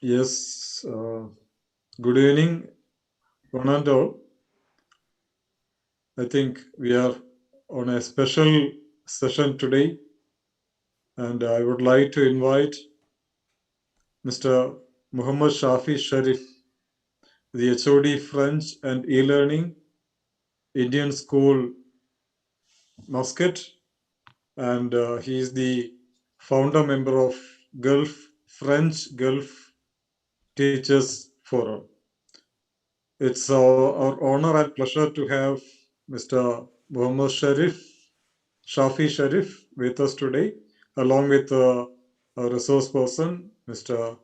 Yes, good evening, one and all. I think we are on a special session today, and I would like to invite Mr. Muhammad Shafi Sharif, the HOD French and e-learning, Indian School, Muscat, and he is the founder member of French Gulf Teachers Forum. It's our honor and pleasure to have Mr. Muhammad Shafi Sharif with us today, along with our resource person, Mr.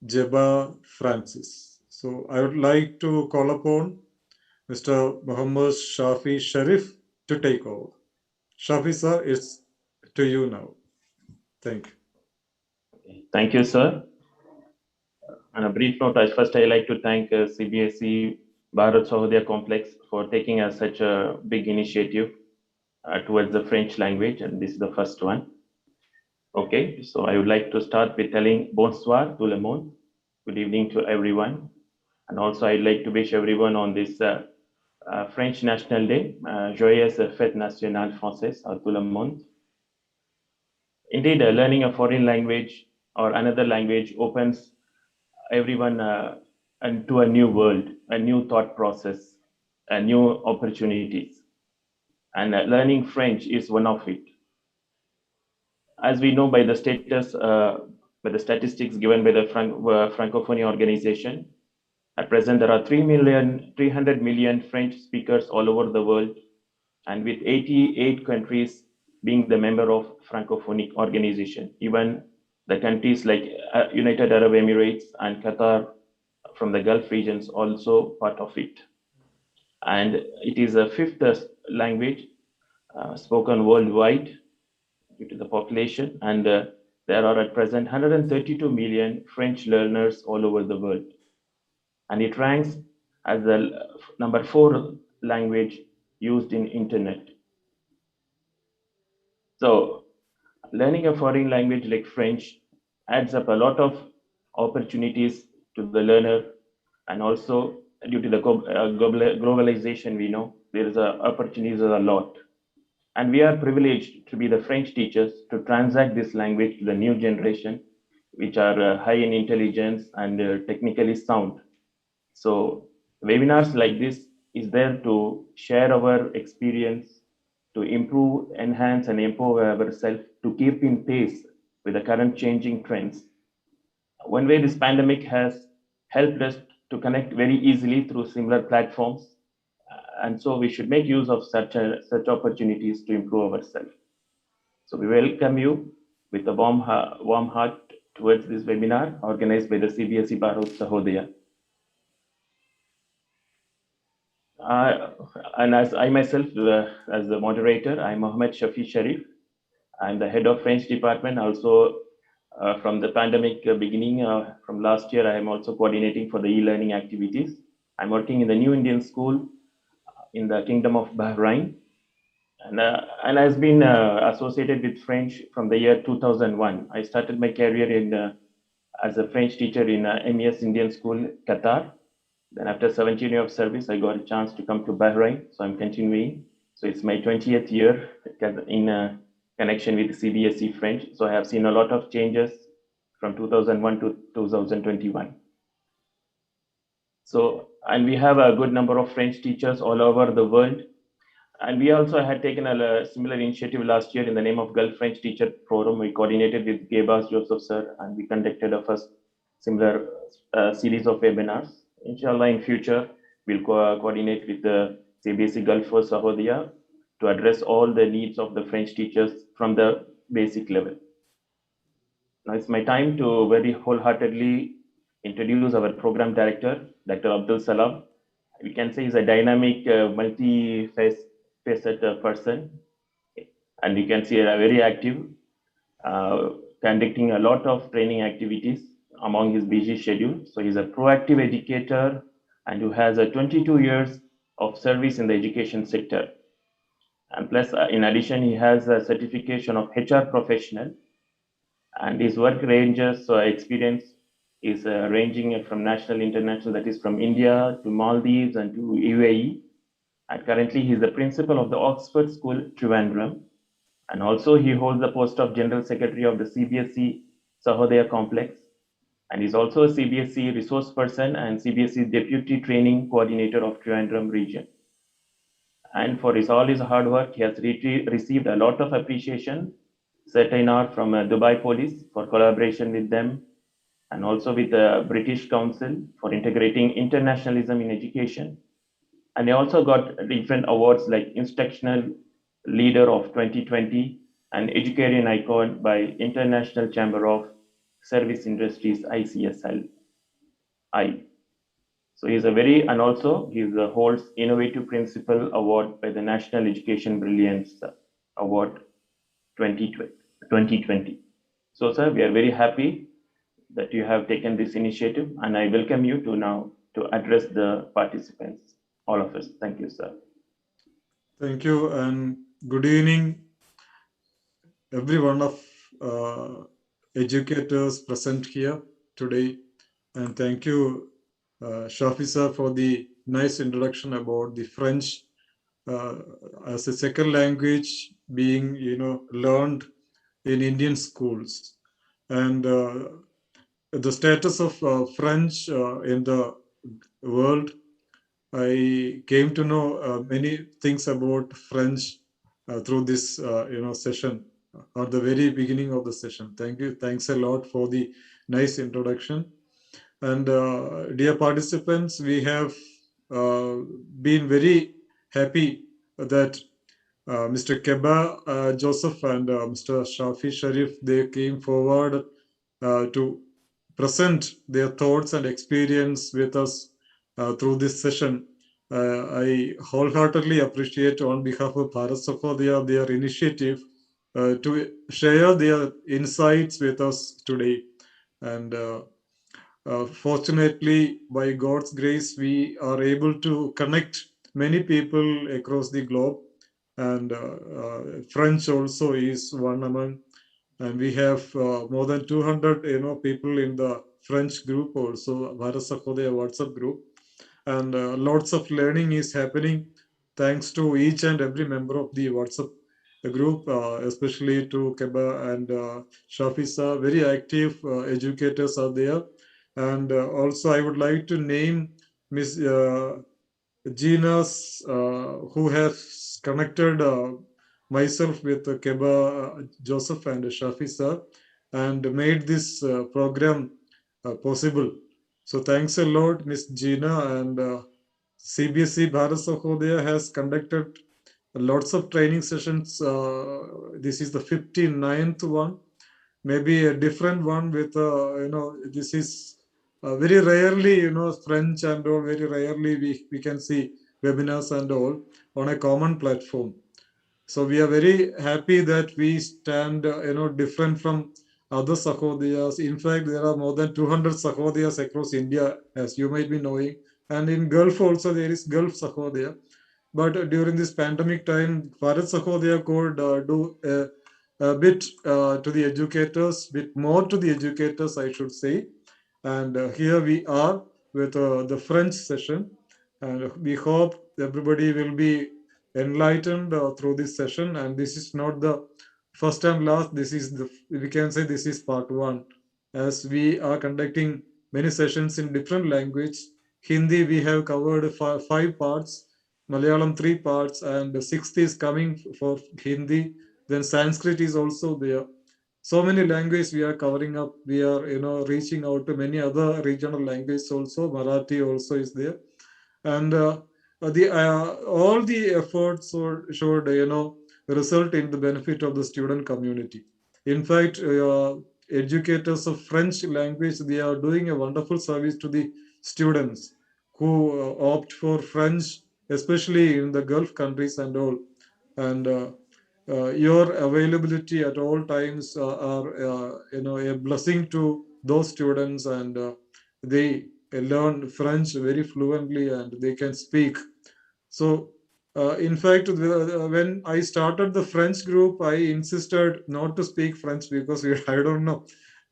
Jeba Francis. So I would like to call upon Mr. Muhammad Shafi Sharif to take over. Shafi sir, it's to you now. Thank you. Thank you, sir. On a brief note, first I like to thank CBSE Bharat Sahodaya Complex for taking such a big initiative towards the French language, and this is the first one. Okay, so I would like to start with telling bonsoir tout le monde. Good evening to everyone. And also I'd like to wish everyone on this French National Day, joyeuse fête nationale française à tout le monde. Indeed, learning a foreign language or another language opens everyone into a new world, a new thought process, new opportunities. And learning French is one of it. As we know by the by the statistics given by the Francophonie organization, at present there are 300 million French speakers all over the world, and with 88 countries being the member of Francophonic organization. Even the countries like United Arab Emirates and Qatar from the Gulf regions also part of it. And it is a fifth language spoken worldwide due to the population, and there are at present 132 million French learners all over the world. And it ranks as the number 4 language used in internet. So learning a foreign language like French adds up a lot of opportunities to the learner, and also due to the globalization, we know there is opportunities a lot. And we are privileged to be the French teachers to transact this language to the new generation, which are high in intelligence and technically sound. So webinars like this is there to share our experience, to improve, enhance, and empower ourselves to keep in pace with the current changing trends. One way this pandemic has helped us to connect very easily through similar platforms, and so we should make use of such opportunities to improve ourselves. So we welcome you with a warm heart towards this webinar organized by the CBSE Bharat Sahodaya. And as I myself, as the moderator, I'm Mohammed Shafi Sharif. I'm the head of French department. Also, from the pandemic beginning, from last year, I am also coordinating for the e-learning activities. I'm working in the New Indian School in the Kingdom of Bahrain, and I've been associated with French from the year 2001. I started my career as a French teacher in MES Indian School, Qatar. Then after 17 years of service, I got a chance to come to Bahrain. So I'm continuing. So it's my 20th year in connection with CBSE French. So I have seen a lot of changes from 2001 to 2021. So, and we have a good number of French teachers all over the world. And we also had taken a similar initiative last year in the name of Gulf French Teacher Forum. We coordinated with Gebas Joseph sir, and we conducted a first similar series of webinars. Inshallah, in future, we'll coordinate with the CBSE Gulf for Sahodaya to address all the needs of the French teachers from the basic level. Now it's my time to very wholeheartedly introduce our program director, Dr. Abdul Salam. We can say he's a dynamic, multi-faceted person, and you can see very active, conducting a lot of training activities among his busy schedule. So he's a proactive educator and who has 22 years of service in the education sector. And plus, in addition, he has a certification of HR professional, and his work ranges experience is ranging from national, international, that is from India to Maldives and to UAE. And currently, he is the principal of the Oxford School, Trivandrum. And also, he holds the post of General Secretary of the CBSE Sahodaya Complex. And he's also a CBSE resource person and CBSE Deputy Training Coordinator of Trivandrum region. And for all his hard work, he has received a lot of appreciation, certain are from Dubai Police for collaboration with them, and also with the British Council for integrating internationalism in education. And he also got different awards like Instructional Leader of 2020 and Education Icon by International Chamber of Service Industries, ICSLI. So he's a very, and also he holds Innovative Principal Award by the National Education Brilliance Award 2020. So, sir, we are very happy that you have taken this initiative, and I welcome you to now to address the participants, all of us. Thank you, sir. Thank you and good evening, every one of uh, educators present here today. And thank you, Shafi sir, for the nice introduction about the French uh, as a second language being, learned in Indian schools. And the status of French in the world, I came to know many things about French through this, session at the very beginning of the session. Thank you. Thanks a lot for the nice introduction. And dear participants, we have uh, been very happy that Mr. Keba Joseph and Mr. Shafi Sharif, they came forward to present their thoughts and experience with us through this session. I wholeheartedly appreciate on behalf of Bharat Sahodaya their initiative to share their insights with us today. And fortunately, by God's grace, we are able to connect many people across the globe. And French also is one among, and we have more than 200, people in the French group also, Bharat Sahodaya WhatsApp group, and lots of learning is happening thanks to each and every member of the WhatsApp group, especially to Keba and Shafisa. Very active educators are there, and also I would like to name Miss Gina's, who has connected myself with Keba Joseph and Shafi sir and made this program possible. So thanks a lot, Miss Gina. And CBSE Bharat Sahodaya has conducted lots of training sessions. This is the 59th one, maybe a different one with, this is very rarely, French and all, very rarely we can see webinars and all on a common platform. So we are very happy that we stand, different from other Sahodiyas. In fact, there are more than 200 Sahodiyas across India, as you might be knowing. And in Gulf also, there is Gulf Sahodaya. But during this pandemic time, Bharat Sahodaya could do a bit to the educators, bit more to the educators, I should say. And here we are with the French session. And we hope everybody will be enlightened through this session. And this is not the first and last. This is the, we can say this is part one, as we are conducting many sessions in different language. Hindi we have covered five parts, Malayalam three parts, and the sixth is coming for Hindi. Then Sanskrit is also there. So many languages we are covering up. We are, reaching out to many other regional languages also. Marathi also is there, and the all the efforts should, result in the benefit of the student community. In fact, educators of French language, they are doing a wonderful service to the students who opt for French, especially in the Gulf countries and all. And your availability at all times are, a blessing to those students, and they learn French very fluently and they can speak. So, in fact, when I started the French group, I insisted not to speak French because I don't know.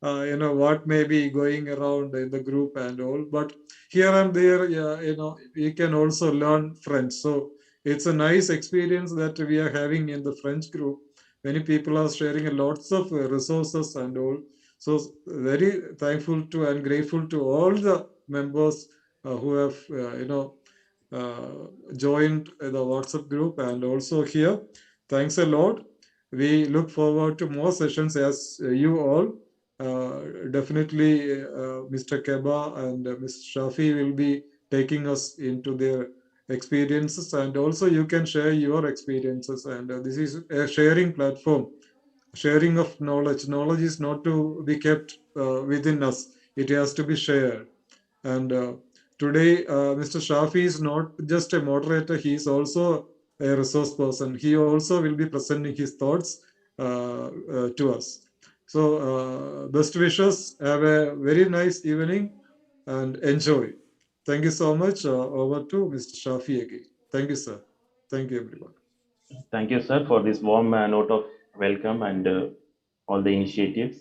what may be going around in the group and all. But here and there, yeah, we can also learn French. So it's a nice experience that we are having in the French group. Many people are sharing lots of resources and all. So very thankful to and grateful to all the members who have, joined the WhatsApp group and also here. Thanks a lot. We look forward to more sessions as you all. Definitely, Mr. Keba and Ms. Shafi will be taking us into their experiences, and also you can share your experiences. And this is a sharing platform, sharing of knowledge. Knowledge is not to be kept within us; it has to be shared. And today, Mr. Shafi is not just a moderator, he is also a resource person. He also will be presenting his thoughts to us. So, best wishes. Have a very nice evening and enjoy. Thank you so much. Over to Mr. Shafi again. Thank you, sir. Thank you, everyone. Thank you, sir, for this warm note of welcome and all the initiatives.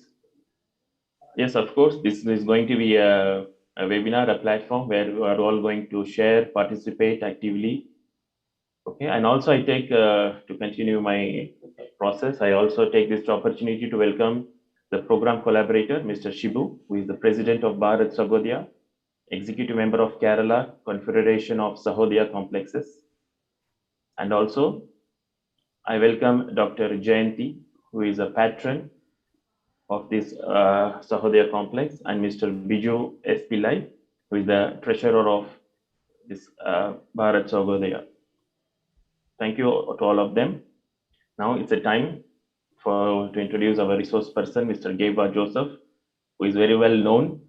Yes, of course, this is going to be a webinar, a platform where we are all going to share, participate actively. Okay, and also I take to continue my process. I also take this opportunity to welcome the program collaborator, Mr. Shibu, who is the president of Bharat Sagodya, executive member of Kerala Confederation of Sahodaya Complexes, and also I welcome Dr. Jayanti, who is a patron of this Sahodaya complex, and Mr. Biju S. Pillai, who is the treasurer of this Bharat Sagodaya. Thank you to all of them. Now it's a time to introduce our resource person, Mr. Geba Joseph, who is very well known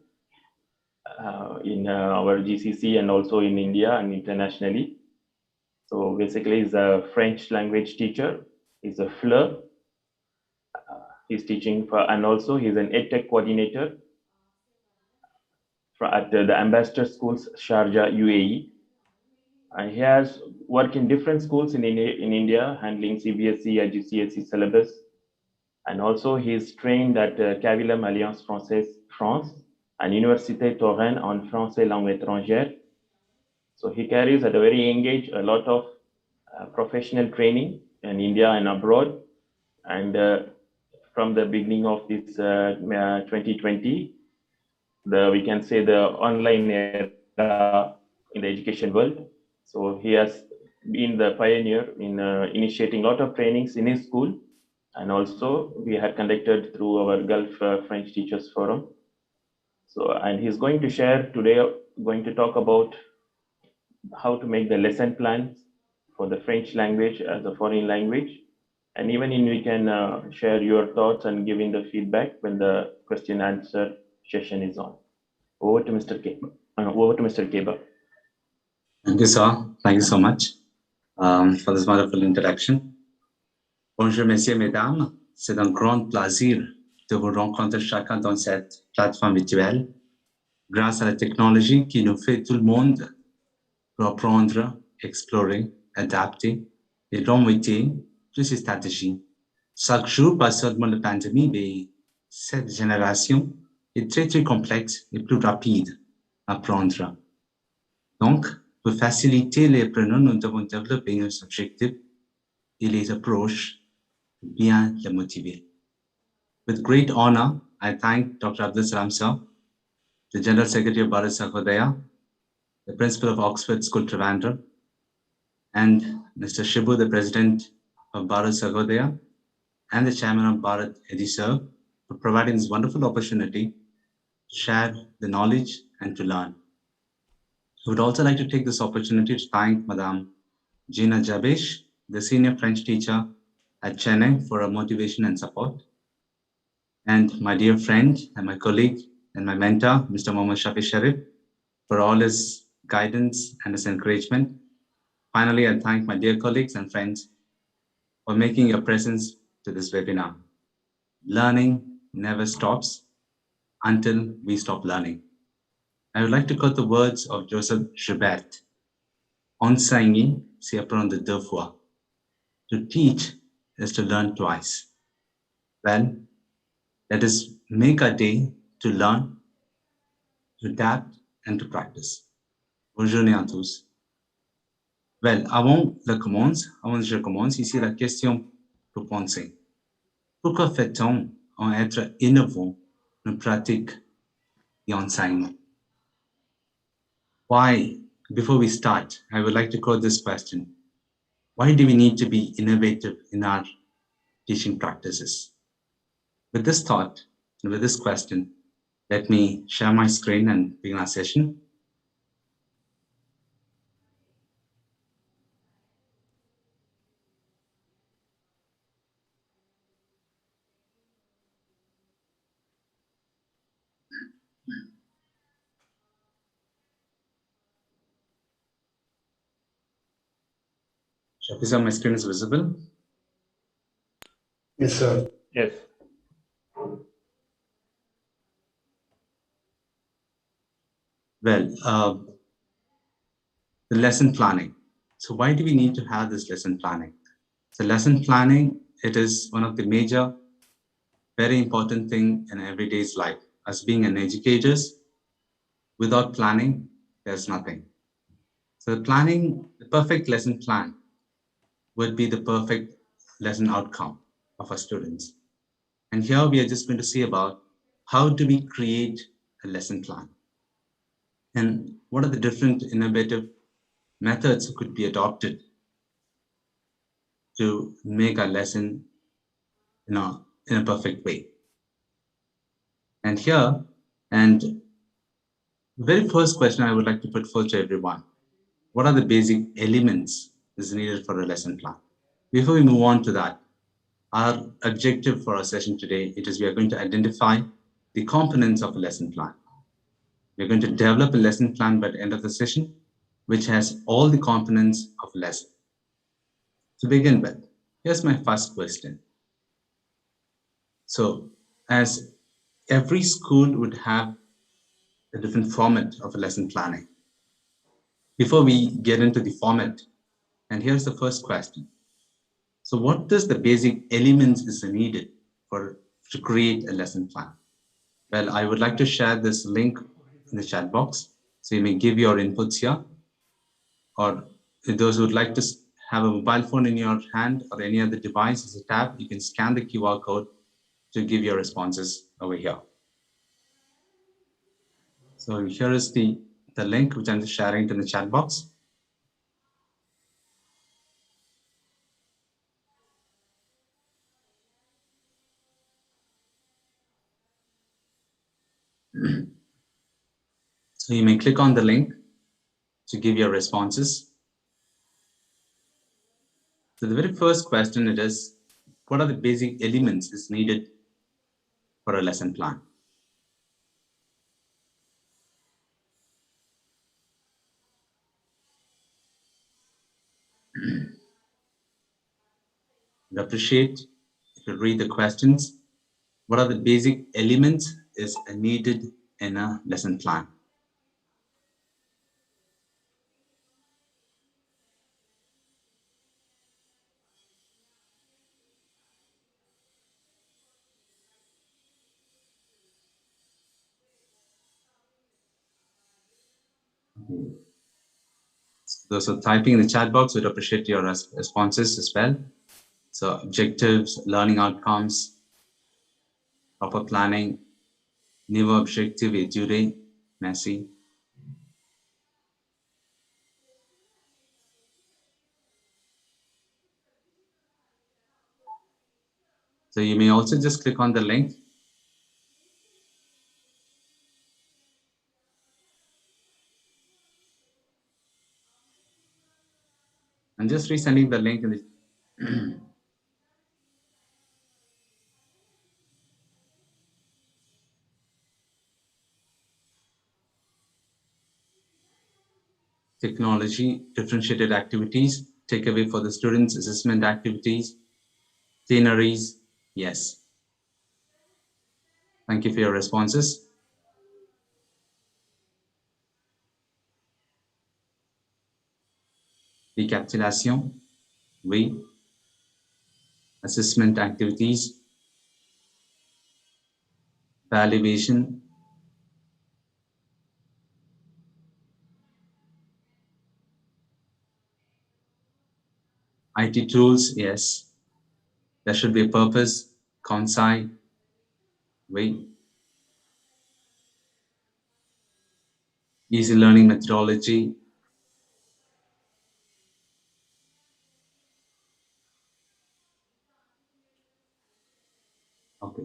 in our GCC and also in India and internationally. So basically, he's a French language teacher. He's a FLEUR. He's teaching for, and also he's an EdTech coordinator at the Ambassador Schools, Sharjah, UAE. And he has worked in different schools in India, handling CBSE and GCSE syllabus. And also he's trained at Cavillam Alliance Française, France, and Université Touraine en français langue étrangère. So he carries at a very young age a lot of professional training in India and abroad. And from the beginning of this 2020, we can say the online era in the education world. So he has been the pioneer in initiating a lot of trainings in his school, and also we had conducted through our Gulf French Teachers Forum. So, and he's going to share today, going to talk about how to make the lesson plans for the French language as a foreign language. And even in we can share your thoughts and giving the feedback when the question answer session is on. Over to Mr. Keba. Over to Mr. Keba. Thank you, sir. Thank you so much for this wonderful introduction. Bonjour, messieurs, mesdames. C'est un grand plaisir de vous rencontrer chacun dans cette plateforme virtuelle. Grâce à la technologie qui nous fait tout le monde reprendre, explorer, adapter et remonter toutes ces stratégies. Chaque jour, pas seulement la pandémie, mais cette génération est très, très complexe et plus rapide à apprendre. Donc, pour faciliter les apprenants, nous devons développer nos objectifs et les approches pour bien les motiver. With great honor, I thank Dr. Abdul Salam Sir, the General Secretary of Bharat Sahodaya, the Principal of Oxford School Trivandrum, and Mr. Shibu, the President of Bharat Sahodaya, and the Chairman of Bharat Ediserve, for providing this wonderful opportunity to share the knowledge and to learn. I would also like to take this opportunity to thank Madame Gina Jabesh, the Senior French teacher at Chennai, for her motivation and support. And my dear friend and my colleague and my mentor, Mr. Mohammad Shafi Sharif, for all his guidance and his encouragement. Finally, I thank my dear colleagues and friends for making your presence to this webinar. Learning never stops until we stop learning. I would like to quote the words of Joseph Joubert. Enseigner, c'est apprendre deux fois. To teach is to learn twice. Well, Let us make a day to learn, to adapt, and to practice. Bonne journée à tous. Well, avant que je commence, ici la question pour penser. Pourquoi fait-on en être innovant en pratique et enseignement? Why, before we start, I would like to quote this question. Why do we need to be innovative in our teaching practices? With this thought and with this question, let me share my screen and begin our session. Shafisa, my screen is visible. Yes, sir. Yes. Well, the lesson planning. So why do we need to have this lesson planning? So lesson planning, it is one of the major, very important thing in everyday's life. As being an educators, without planning, there's nothing. So the planning, the perfect lesson plan would be the perfect lesson outcome of our students. And here we are just going to see about how do we create a lesson plan and what are the different innovative methods could be adopted to make a lesson in a perfect way. And here, and the very first question I would like to put forth to everyone, what are the basic elements is needed for a lesson plan? Before we move on to that, our objective for our session today, it is we are going to identify the components of a lesson plan. We're going to develop a lesson plan by the end of the session, which has all the components of a lesson. To begin with, here's my first question. So, as every school would have a different format of a lesson planning. Before we get into the format, and here's the first question. So what is the basic elements is needed to create a lesson plan? Well, I would like to share this link in the chat box. So you may give your inputs here, or if those who would like to have a mobile phone in your hand or any other device as a tab, you can scan the QR code to give your responses over here. So here is the link which I'm just sharing to the chat box. So you may click on the link to give your responses. So the very first question it is, what are the basic elements is needed for a lesson plan? I appreciate if you read the questions. What are the basic elements is needed in a lesson plan? Those who are typing in the chat box would appreciate your responses as well. So objectives, learning outcomes, proper planning, niveau objectif et durée. Merci. So you may also just click on the link. I'm just resending the link in the technology, differentiated activities, takeaway for the students, assessment activities, itineraries, yes. Thank you for your responses. Recapitulation, oui. Assessment activities, Valuation, IT tools, yes. There should be a purpose, concise way, easy learning methodology. Okay.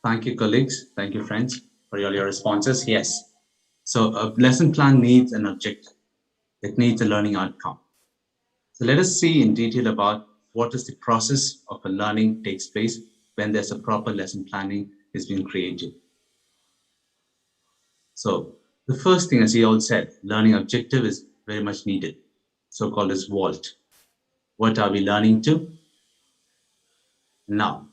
Thank you, colleagues. Thank you, friends, for all your responses. Yes. So a lesson plan needs an objective. It needs a learning outcome. So let us see in detail about what is the process of a learning takes place when there's a proper lesson planning is being created. So the first thing, as you all said, learning objective is very much needed, so-called as VALT. What are we learning to? Now,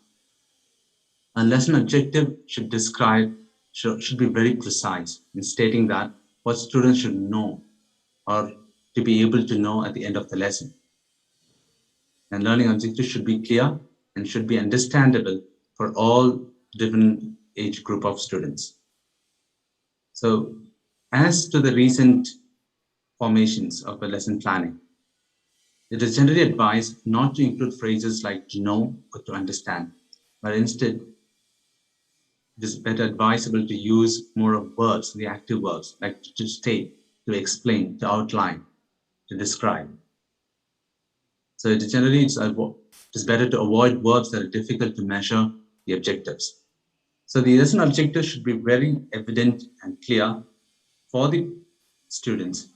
a lesson objective should describe, should be very precise in stating that what students should know or to be able to know at the end of the lesson. And learning objectives should be clear and should be understandable for all different age group of students. So as to the recent formations of a lesson planning, it is generally advised not to include phrases like to know or to understand, but instead it is better advisable to use more of verbs, the active verbs, like to state, to explain, to outline, to describe. So it is better to avoid verbs that are difficult to measure the objectives. So the lesson objectives should be very evident and clear for the students,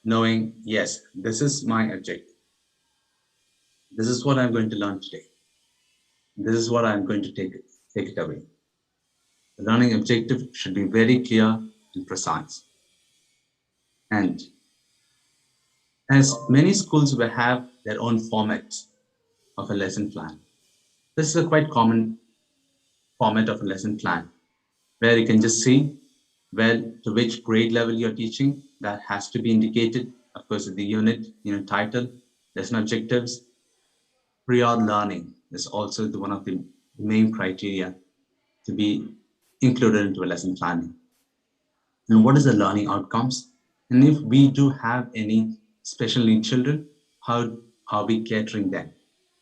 knowing, yes, this is my objective. This is what I'm going to learn today. This is what I'm going to take it away. The learning objective should be very clear and precise. And as many schools will have their own formats of a lesson plan, this is a quite common format of a lesson plan, where you can just see, well, to which grade level you're teaching, that has to be indicated. Of course, the unit title, lesson objectives. Prior learning is also one of the main criteria to be included into a lesson planning. And what is the learning outcomes? And if we do have any special need children, how are we catering them?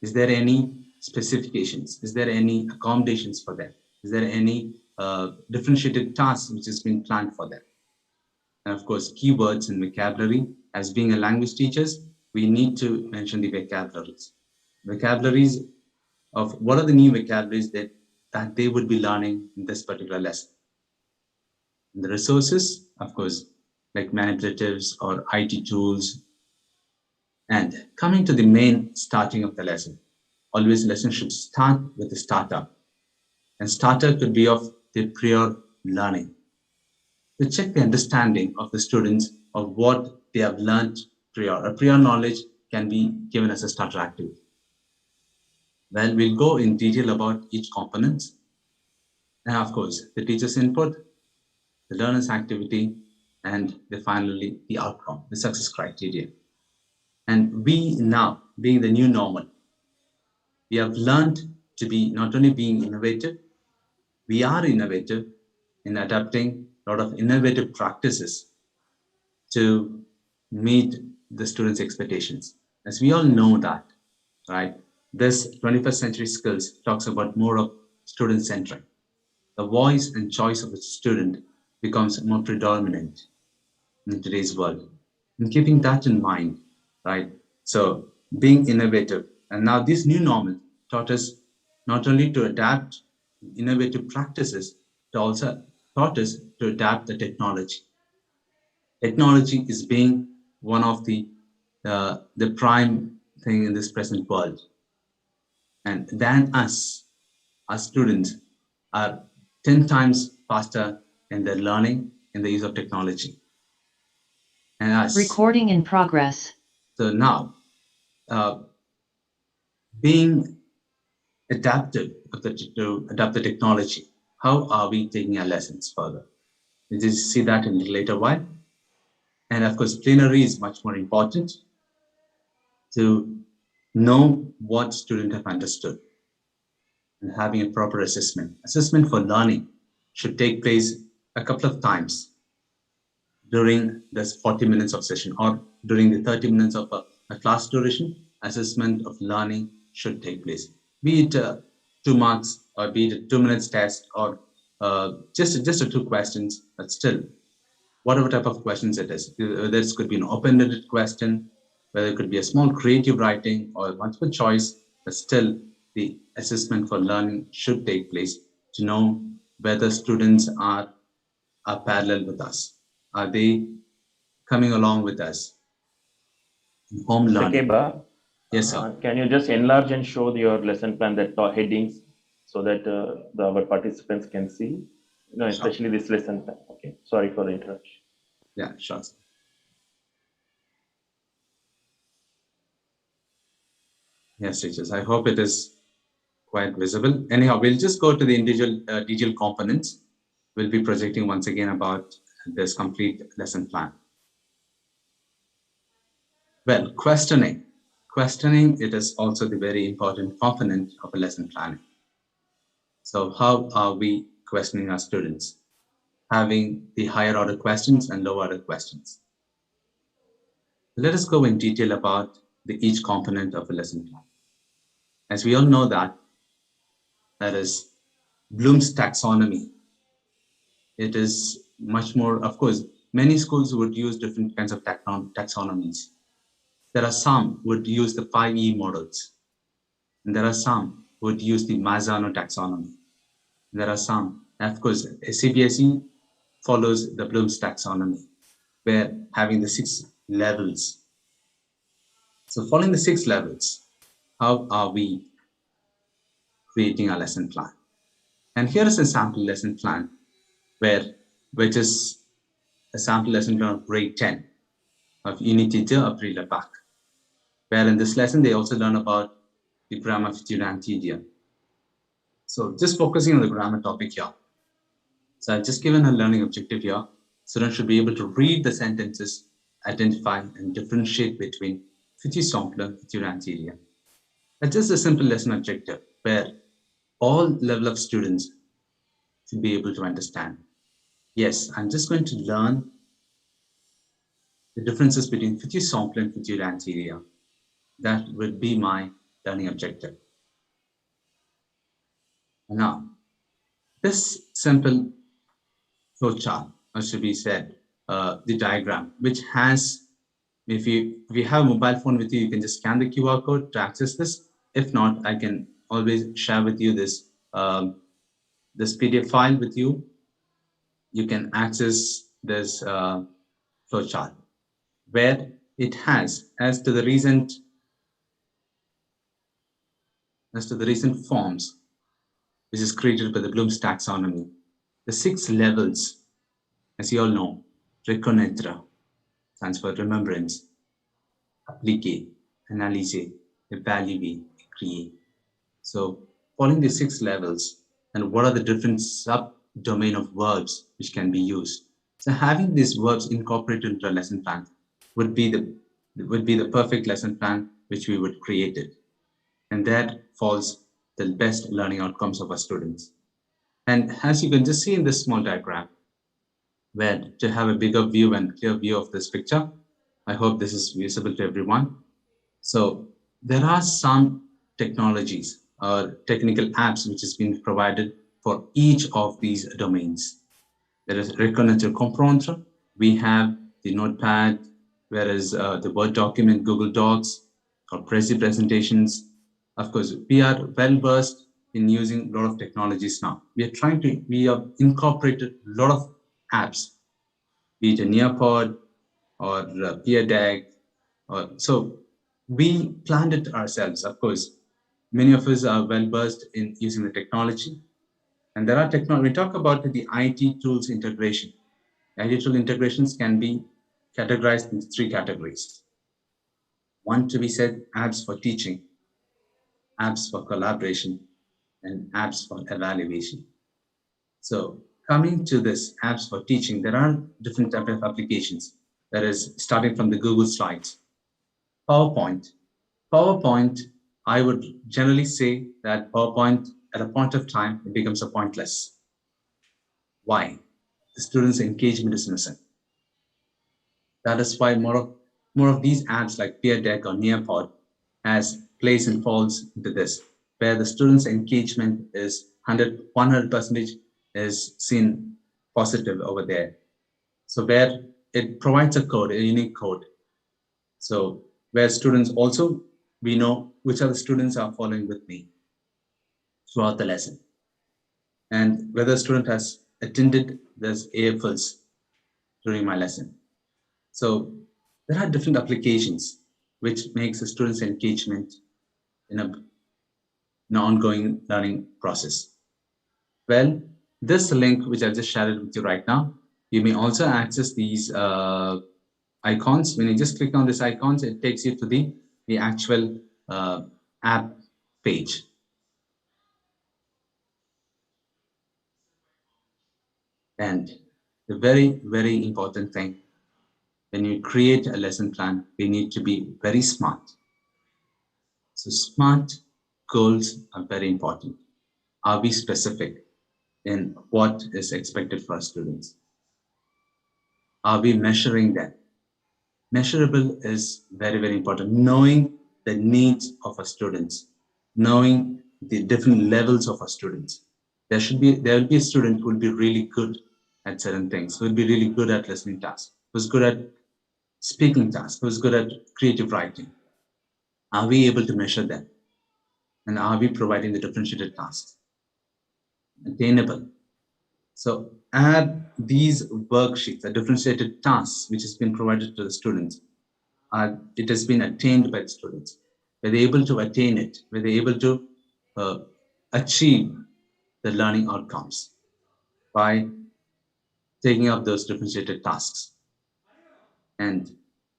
Is there any specifications? Is there any accommodations for them? Is there any differentiated tasks which has been planned for them? And of course, keywords and vocabulary. As being a language teachers, we need to mention the vocabularies. Vocabularies of what are the new vocabularies that they would be learning in this particular lesson. And the resources, of course, like manipulatives or IT tools. And coming to the main starting of the lesson, always lesson should start with the starter. And starter could be of the prior learning. To check the understanding of the students of what they have learned prior. A prior knowledge can be given as a starter activity. Well, we'll go in detail about each component. And of course, the teacher's input, the learner's activity, and finally the outcome, the success criteria. And we now, being the new normal, we have learned to be not only being innovative, we are innovative in adapting a lot of innovative practices to meet the students' expectations. As we all know that, right? This 21st century skills talks about more of student-centric. The voice and choice of a student becomes more predominant in today's world. And keeping that in mind, right? So being innovative, and now this new normal taught us not only to adapt innovative practices, but also taught us to adapt the technology. Technology is being one of the prime thing in this present world. And than us, our students are 10 times faster in their learning in the use of technology. And us. Recording in progress. So now, being adaptive to adapt the technology, how are we taking our lessons further? We'll just see that in a later while. And of course, plenary is much more important to know what students have understood. and having a proper assessment. Assessment for learning should take place a couple of times during this 40 minutes of session or during the 30 minutes of a class duration. Assessment of learning should take place, be it 2 marks or be it a 2 minutes test or just a two questions, but still, whatever type of questions it is, this could be an open-ended question, whether it could be a small creative writing or multiple choice, but still the assessment for learning should take place to know whether students are parallel with us. Are they coming along with us in home Mr. learning? Keba, Yes, sir. can you just enlarge and show your lesson plan, that headings, so that our participants can see, Sure. especially this lesson plan. Okay, sorry for the interruption. Yeah, sure. Yes, teachers. I hope it is quite visible. Anyhow, we'll just go to the individual detailed components. We'll be projecting once again about this complete lesson plan. Well, questioning. Questioning, it is also the very important component of a lesson planning. So how are we questioning our students? Having the higher order questions and lower order questions. Let us go in detail about each component of a lesson plan. As we all know that is Bloom's taxonomy. It is much more, of course, many schools would use different kinds of taxonomies. There are some would use the 5E models, and there are some would use the Mazzano taxonomy. There are some, of course, CBSE follows the Bloom's taxonomy, where having the 6 levels. So following the 6 levels, how are we creating a lesson plan? And here is a sample lesson plan, which is a sample lesson plan of grade 10 of Unity 2 of Pack, where in this lesson they also learn about the grammar of Antidia. So just focusing on the grammar topic here. So I've just given a learning objective here. Students should be able to read the sentences, identify and differentiate between future sampler and future anterior. That's just a simple lesson objective where all level of students should be able to understand. Yes, I'm just going to learn the differences between future sampler and future anterior. That would be my learning objective. Now, this simple flowchart, or should be said, the diagram, which has, if you have a mobile phone with you, you can just scan the QR code to access this. If not, I can always share with you this this PDF file with you. You can access this flowchart, where it has, as to the recent forms, which is created by the Bloom's taxonomy, the 6 levels, as you all know. Reconnaître stands for remembrance, appliquer, analyser, evaluer, create. So following the 6 levels, and what are the different sub-domain of verbs which can be used. So having these verbs incorporated into a lesson plan would be the perfect lesson plan which we would create it. And that falls the best learning outcomes of our students. And as you can just see in this small diagram, where to have a bigger view and clear view of this picture, I hope this is visible to everyone. So there are some technologies or technical apps which has been provided for each of these domains. There is Reconnaître Comprendre. We have the Notepad, whereas the Word document, Google Docs, or Prezi presentations. Of course, we are well versed in using a lot of technologies now. We have incorporated a lot of apps, be it a Nearpod or PeerDAG. So we planned it ourselves. Of course, many of us are well versed in using the technology. And there are we talk about the IT tools integration. IT tool integrations can be categorized into 3 categories. One to be said, apps for teaching, apps for collaboration, and apps for evaluation. So coming to this apps for teaching, there are different types of applications. That is starting from the Google Slides. PowerPoint, I would generally say that PowerPoint at a point of time, it becomes a pointless. Why? The students' engagement is missing. That is why more of these apps like Peer Deck or Nearpod has plays and falls into this, where the students' engagement is 100% is seen positive over there. So where it provides a code, a unique code. So where students also, we know which other students are following with me throughout the lesson, and whether a student has attended this AFLs during my lesson. So there are different applications which makes the students' engagement in an ongoing learning process. Well, this link which I've just shared with you right now, you may also access these icons. When you just click on these icons, it takes you to the actual app page. And the very, very important thing, when you create a lesson plan, we need to be very smart. So SMART goals are very important. Are we specific in what is expected for our students? Are we measuring them? Measurable is very, very important. Knowing the needs of our students, knowing the different levels of our students. There will be a student who will be really good at certain things, who will be really good at listening tasks, who's good at speaking tasks, who's good at creative writing. Are we able to measure them? And are we providing the differentiated tasks? Attainable. So add these worksheets, the differentiated tasks which has been provided to the students. It has been attained by the students. Were they able to attain it? Were they able to achieve the learning outcomes by taking up those differentiated tasks? And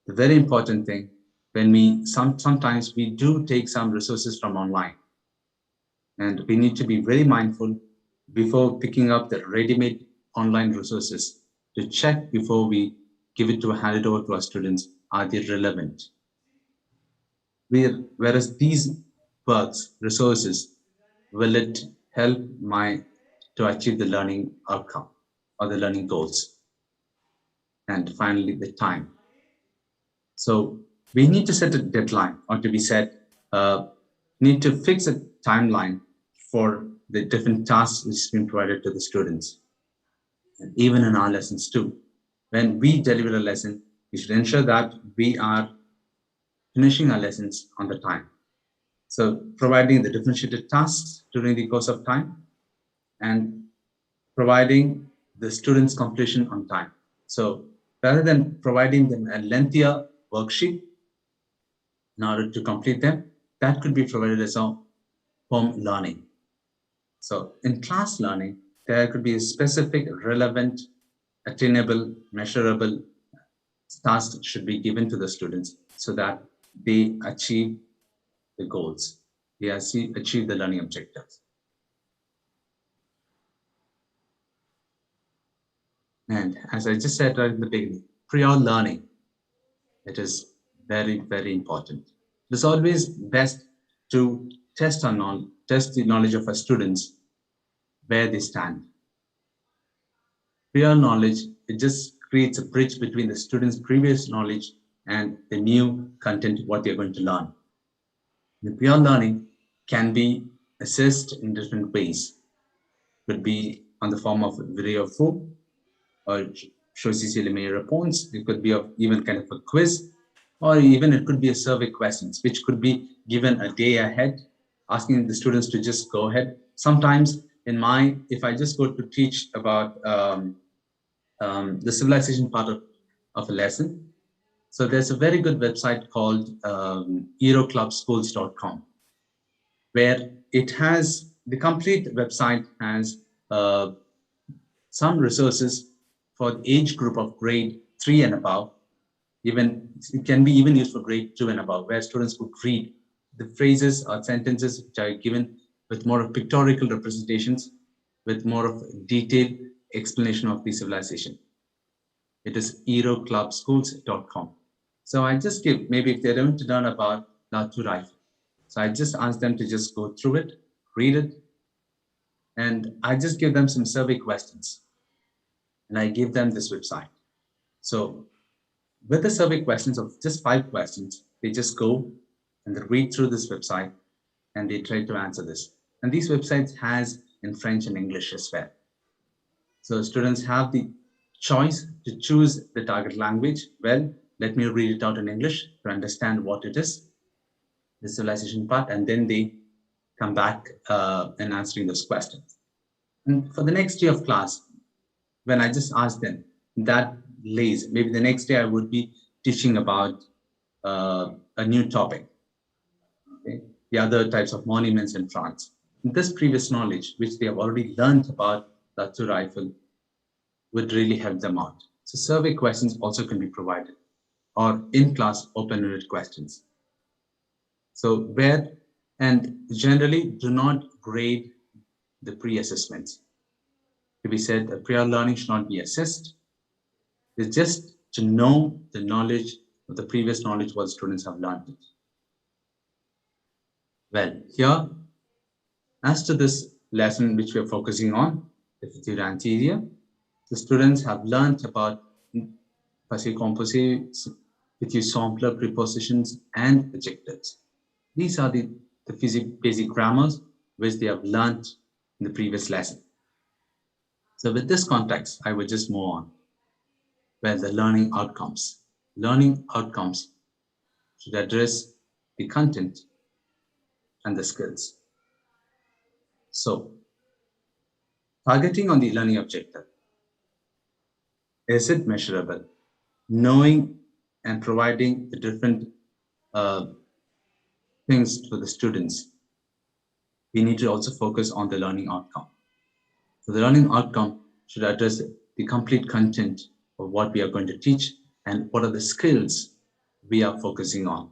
the very important thing, when we sometimes we do take some resources from online, and we need to be very mindful before picking up the ready-made online resources to check before we hand it over to our students, are they relevant? Whereas these works, resources, will it help to achieve the learning outcome or the learning goals? And finally, the time. So we need to set a deadline, or to be said, need to fix a timeline for the different tasks which has been provided to the students. And even in our lessons too, when we deliver a lesson, we should ensure that we are finishing our lessons on the time. So providing the differentiated tasks during the course of time and providing the students completion on time. So rather than providing them a lengthier worksheet in order to complete them, that could be provided as a home learning. So in class learning, there could be a specific, relevant, attainable, measurable tasks should be given to the students so that they achieve the goals, they achieve the learning objectives. And as I just said right in the beginning, prior learning, it is very, very important. It's always best to test the knowledge of our students where they stand. Prior knowledge, it just creates a bridge between the students' previous knowledge and the new content, what they're going to learn. The prior learning can be assessed in different ways. Could be on the form of video form or choisissez les meilleures réponses. It could be of even kind of a quiz, or even it could be a survey questions, which could be given a day ahead, asking the students to just go ahead. Sometimes if I just go to teach about the civilization part of a lesson, so there's a very good website called euroclubschools.com, where it has, the complete website has some resources for the age group of grade 3 and above. Even it can be even used for grade 2 and above, where students could read the phrases or sentences which are given with more of pictorial representations, with more of detailed explanation of the civilization. It is euroclubschools.com. So I just give, maybe if they don't learn about La Tour Eiffel, so I just ask them to just go through it, read it, And I just give them some survey questions and I give them this website. So with the survey questions of just 5 questions, they just go and they read through this website and they try to answer this. And these websites has in French and English as well. So students have the choice to choose the target language. Well, let me read it out in English to understand what it is, the civilization part, and then they come back and answering those questions. And for the next day of class, when I just ask them that lays, maybe the next day I would be teaching about a new topic, okay? The other types of monuments in France. This previous knowledge, which they have already learned about the Tour Eiffel, would really help them out. So survey questions also can be provided, or in-class open-ended questions. So where, and generally do not grade the pre-assessments. To be said, that prior learning should not be assessed. It's just to know the knowledge of the previous knowledge what students have learned it. Well, here, as to this lesson which we are focusing on, the future anterior, the students have learned about passé composé, future simpler, prepositions, and adjectives. These are the basic grammars which they have learned in the previous lesson. So with this context, I would just move on. Well, the learning outcomes. Learning outcomes should address the content and the skills. So, targeting on the learning objective. Is it measurable? Knowing and providing the different things to the students, we need to also focus on the learning outcome. So the learning outcome should address the complete content of what we are going to teach and what are the skills we are focusing on.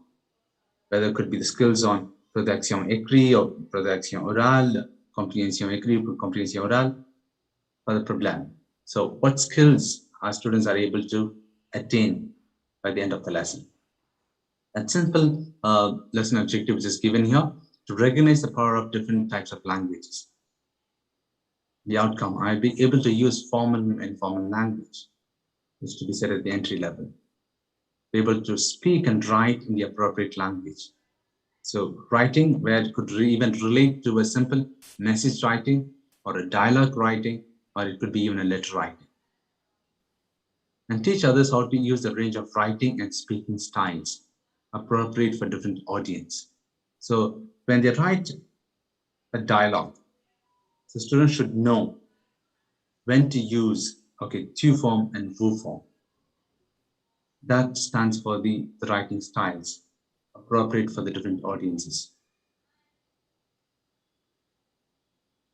Whether it could be the skills on production écrit or production orale, compréhension écrit or compréhension orale, for the problem. So what skills our students are able to attain by the end of the lesson. A simple lesson objective which is given here to recognize the power of different types of languages. The outcome, I'll be able to use formal and informal language, which to be said at the entry level. Be able to speak and write in the appropriate language. So writing where it could even relate to a simple message writing or a dialogue writing, or it could be even a letter writing. And teach others how to use the range of writing and speaking styles appropriate for different audience. So when they write a dialogue, the students should know when to use, tu form and vous form. That stands for the writing styles appropriate for the different audiences.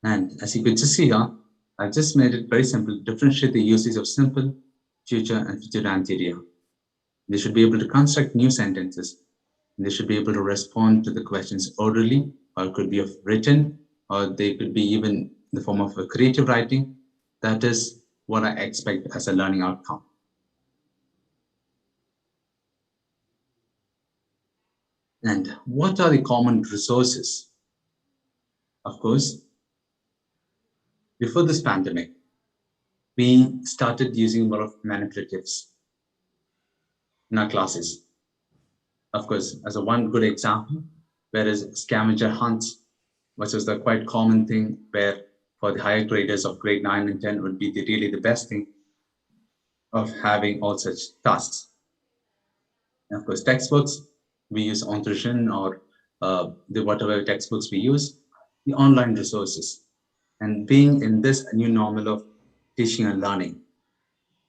And as you could just see here, I just made it very simple. Differentiate the usage of simple, future, and future anterior. They should be able to construct new sentences. They should be able to respond to the questions orally, or it could be of written, or they could be even in the form of a creative writing. That is what I expect as a learning outcome. And what are the common resources? Of course, before this pandemic, we started using a lot of manipulatives in our classes. Of course, as a one good example, whereas scavenger hunts, which was the quite common thing where for the higher graders of grade 9 and 10 would be really the best thing of having all such tasks. And of course, textbooks, we use Ontrition or the whatever textbooks we use, the online resources. And being in this new normal of teaching and learning,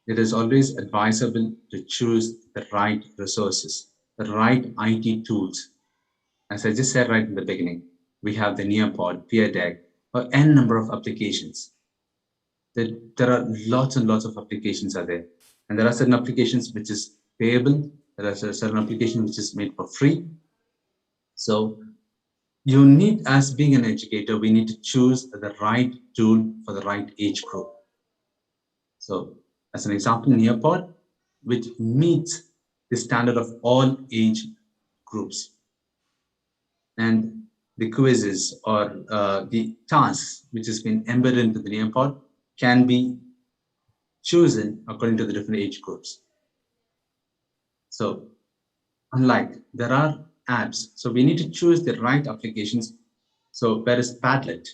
it is always advisable to choose the right resources, the right IT tools. As I just said right in the beginning, we have the Nearpod, Peer Deck, or N number of applications. There are lots and lots of applications are there. And there are certain applications which is payable. There are certain applications which is made for free. So you need, as being an educator, we need to choose the right tool for the right age group. So as an example, Nearpod, which meets the standard of all age groups. And the quizzes or the tasks which has been embedded into the Neopod can be chosen according to the different age groups. So unlike there are apps, so we need to choose the right applications. So whereas Padlet,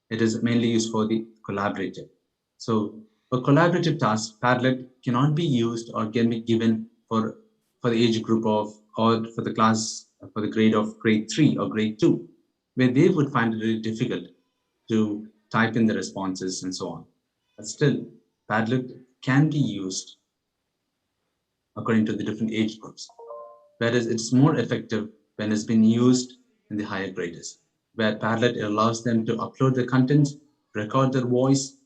it is mainly used for the collaborative. So for collaborative tasks, Padlet cannot be used or can be given for the age group of or for the class for the grade of grade 3 or grade 2, where they would find it really difficult to type in the responses and so on. But still, Padlet can be used according to the different age groups, whereas it's more effective when it's been used in the higher graders, where Padlet allows them to upload the content, record their voice,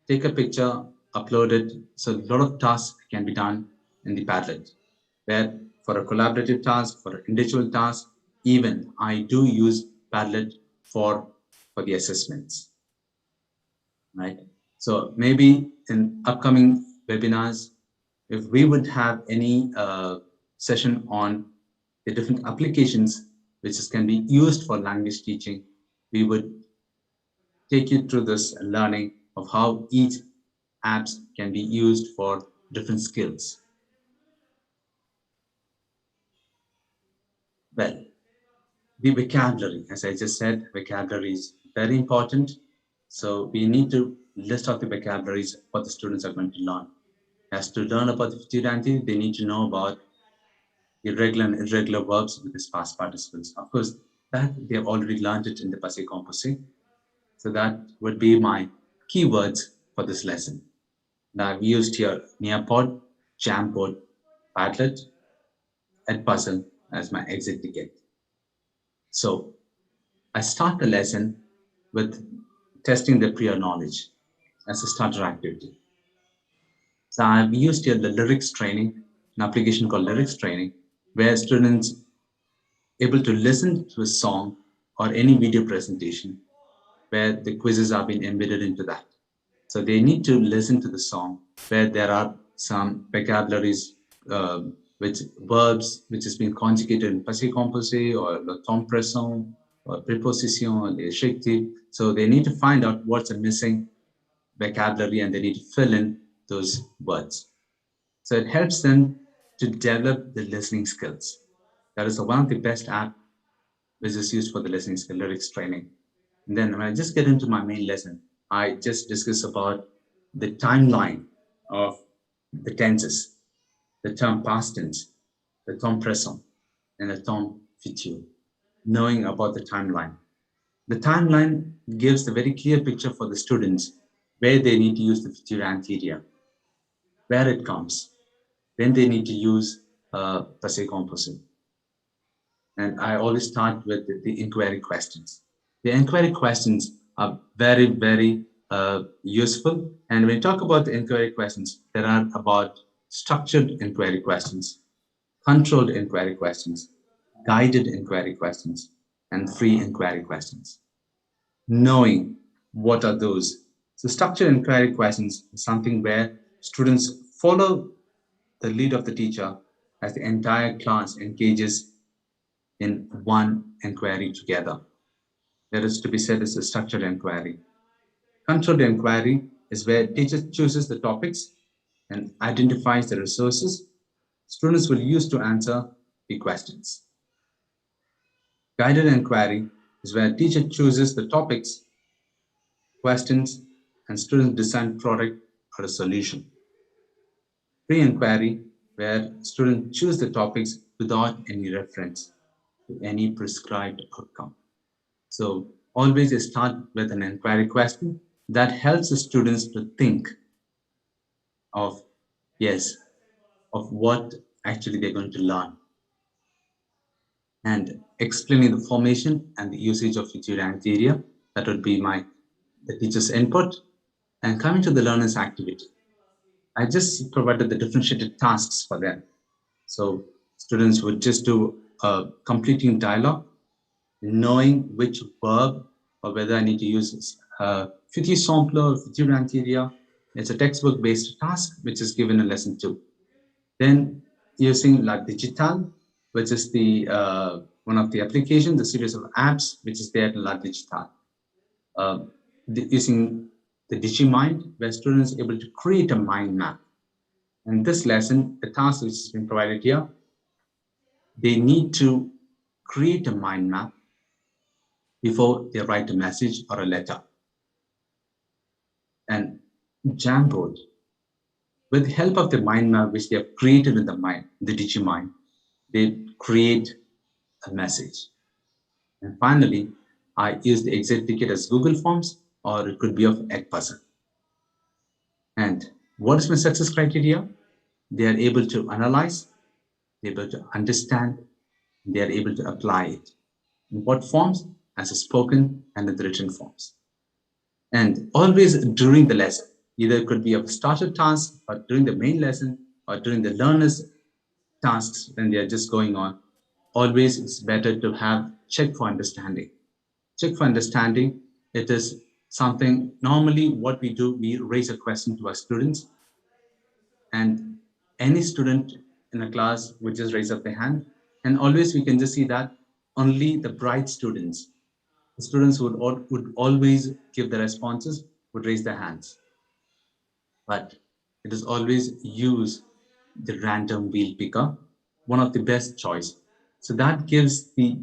take a picture, upload it. So a lot of tasks can be done in the Padlet. Where for a collaborative task, for an individual task, even I do use Padlet for the assessments, right? So maybe in upcoming webinars, if we would have any session on the different applications which can be used for language teaching, we would take you through this learning of how each apps can be used for different skills. Well, the vocabulary, as I just said, vocabulary is very important. So we need to list out the vocabularies what the students are going to learn. As to learn about the future identity, they need to know about irregular and irregular verbs with this past participles. Of course, that they have already learned it in the passé composé. So that would be my keywords for this lesson. Now I've used here Nearpod, Jamboard, Padlet, Edpuzzle as my exit ticket. So I start the lesson with testing the prior knowledge as a starter activity. So I've used here the lyrics training, an application called lyrics training, where students able to listen to a song or any video presentation where the quizzes are being embedded into that. So they need to listen to the song where there are some vocabularies, which verbs which has been conjugated in passé composé or le temps présent or preposition or l'adjectif. So they need to find out what's a missing vocabulary and they need to fill in those words. So it helps them to develop the listening skills. That is one of the best apps which is used for the listening skill lyrics training. And then when I just get into my main lesson, I just discuss about the timeline of the tenses, the term past tense, the temps présent, and the temps futur, knowing about the timeline. The timeline gives a very clear picture for the students where they need to use the future anterior, where it comes, when they need to use passé composé. And I always start with the inquiry questions. The inquiry questions are very, very useful. And when we talk about the inquiry questions, there are about structured inquiry questions, controlled inquiry questions, guided inquiry questions, and free inquiry questions. Knowing what are those. So structured inquiry questions is something where students follow the lead of the teacher as the entire class engages in one inquiry together. That is to be said as a structured inquiry. Controlled inquiry is where teacher chooses the topics and identifies the resources students will use to answer the questions. Guided inquiry is where teacher chooses the topics, questions, and students design product or a solution. Free inquiry, where students choose the topics without any reference to any prescribed outcome. So always start with an inquiry question that helps the students to think of, yes, of what actually they're going to learn. And explaining the formation and the usage of future anterior, that would be the teacher's input. And coming to the learner's activity, I just provided the differentiated tasks for them. So students would just do a completing dialogue, knowing which verb or whether I need to use future simple or future anterior. It's a textbook-based task which is given in lesson 2. Then using La Digital, which is the one of the applications, the series of apps, which is there in La Digital. Using the DigiMind, where students are able to create a mind map. In this lesson, the task which has been provided here, they need to create a mind map before they write a message or a letter. And Jamboard, with the help of the mind map which they have created in the mind, the DigiMind, they create a message. And finally, I use the exit ticket as Google Forms, or it could be of Egg Puzzle. And what is my success criteria? They are able to analyze, they're able to understand, they are able to apply it. In what forms? As a spoken and in the written forms. And always during the lesson, either it could be a starter task or during the main lesson or during the learners' tasks when they are just going on, always it's better to have check for understanding. Check for understanding, it is something normally what we do, we raise a question to our students, and any student in a class would just raise up their hand, and always we can just see that only the bright students, the students would always give the responses, would raise their hands. But it is always use the random wheel picker, one of the best choice. So that gives the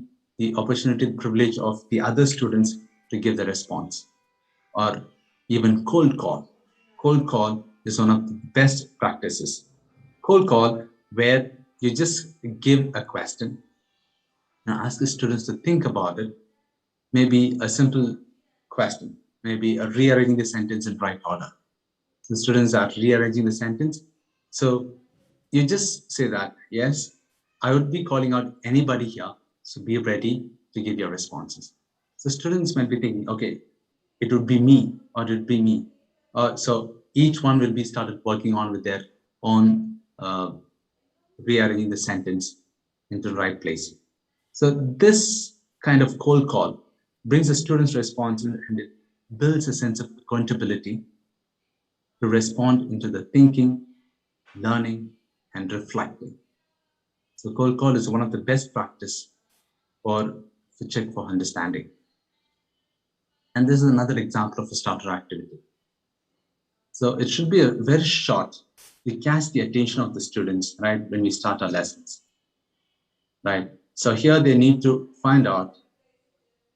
opportunity, the privilege of the other students to give the response. Or even cold call. Cold call is one of the best practices. Cold call, where you just give a question and ask the students to think about it. Maybe a simple question, maybe a rearranging the sentence in right order. The students are rearranging the sentence. So you just say that, yes, I would be calling out anybody here. So be ready to give your responses. So students might be thinking, okay, it would be me or it would be me. So each one will be started working on with their own rearranging the sentence into the right place. So this kind of cold call brings the students' response and it builds a sense of accountability to respond into the thinking, learning, and reflecting. So cold call is one of the best practice for to check for understanding. And this is another example of a starter activity. So it should be a very short. We catch the attention of the students, right, when we start our lessons, right? So here they need to find out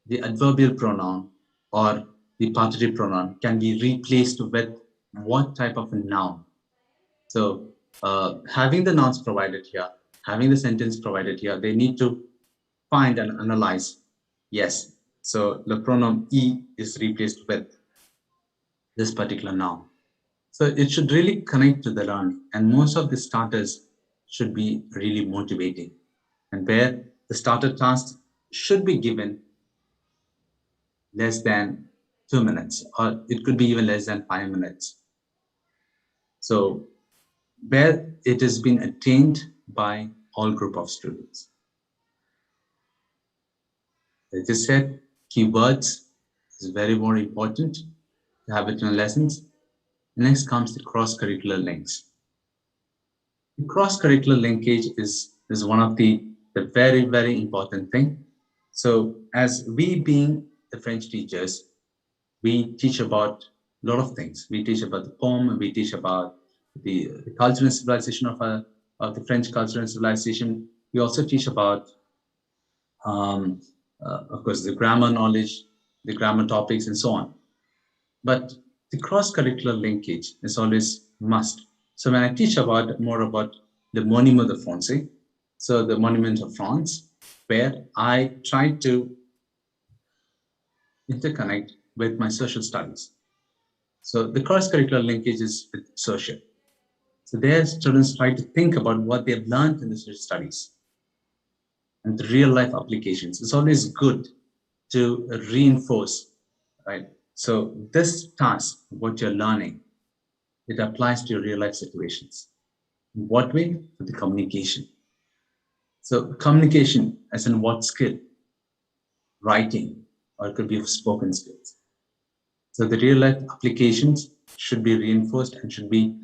the adverbial pronoun or the partitive pronoun can be replaced with what type of a noun. So having the nouns provided here, having the sentence provided here, they need to find and analyze. Yes, so the pronoun E is replaced with this particular noun. So it should really connect to the learning, and most of the starters should be really motivating, and where the starter tasks should be given less than 2 minutes, or it could be even less than 5 minutes. So where it has been attained by all group of students. As I said, keywords is very more important to have it in lessons. Next comes the cross-curricular links. The cross-curricular linkage is one of the very, very important thing. So as we being the French teachers, we teach about a lot of things. We teach about the poem, we teach about the culture and civilization of the French culture and civilization. We also teach about, of course, the grammar knowledge, the grammar topics, and so on. But the cross-curricular linkage is always must. So when I teach about more about the Monument de France, so the Monument of France, where I try to interconnect with my social studies. So the cross-curricular linkage is with social. So there students try to think about what they've learned in the social studies and the real-life applications. It's always good to reinforce, right? So this task, what you're learning, it applies to your real-life situations. In what way? For the communication. So communication as in what skill? Writing, or it could be spoken skills. So the real-life applications should be reinforced and should be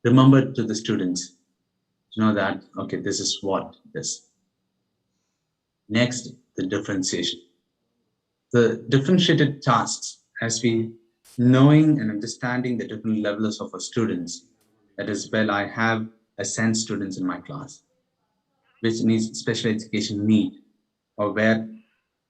remembered to the students to know that, okay, this is what this. Next, the differentiation. The differentiated tasks has been knowing and understanding the different levels of our students. That is, well, I have a sense students in my class, which needs special education need, or where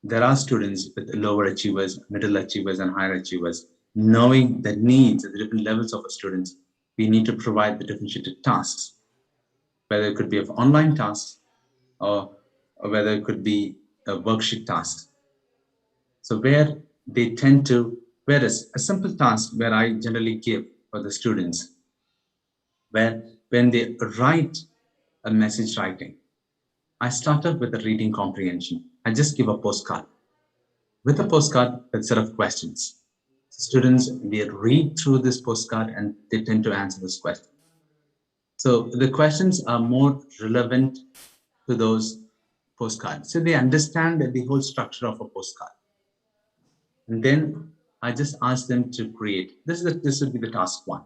there are students with lower achievers, middle achievers, and higher achievers. Knowing the needs at the different levels of our students, we need to provide the differentiated tasks, whether it could be of online tasks or whether it could be a worksheet tasks. So where they tend to, whereas a simple task where I generally give for the students, where when they write a message writing, I started with a reading comprehension. I just give a postcard. With a postcard, a set of questions. Students, they read through this postcard and they tend to answer this question. So the questions are more relevant to those postcards. So they understand the whole structure of a postcard. And then I just ask them to create. This would be the task one.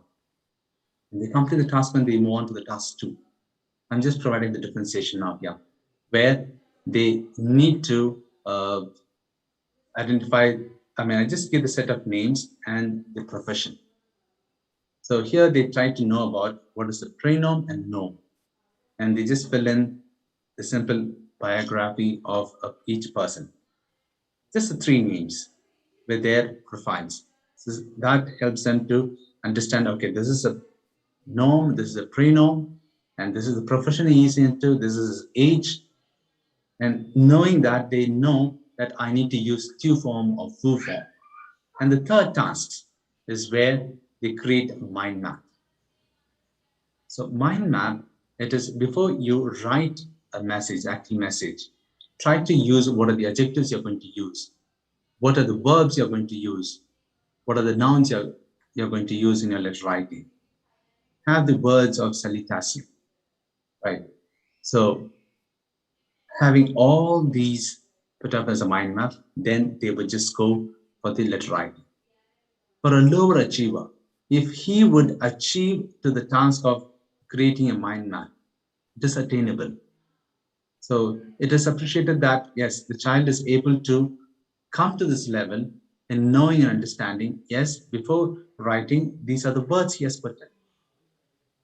And they complete the task one, they move on to the task two. I'm just providing the differentiation now here, where they need to identify, I just give the set of names and the profession. So here they try to know about what is the pronoun and noun. And they just fill in the simple biography of each person. Just the three names with their profiles. So that helps them to understand, okay, this is a noun, this is a pronoun, and this is the profession he's into, this is his age. And knowing that, they know that I need to use to form or foo form. And the third task is where they create a mind map. So mind map, it is before you write a message, active message, try to use what are the adjectives you're going to use. What are the verbs you're going to use? What are the nouns you're going to use in your letter writing? Have the words of salutation, right? So having all these put up as a mind map, then they would just go for the letter writing. For a lower achiever, if he would achieve to the task of creating a mind map, it is attainable. So it is appreciated that, yes, the child is able to come to this level in knowing and understanding, yes, before writing, these are the words he has put in.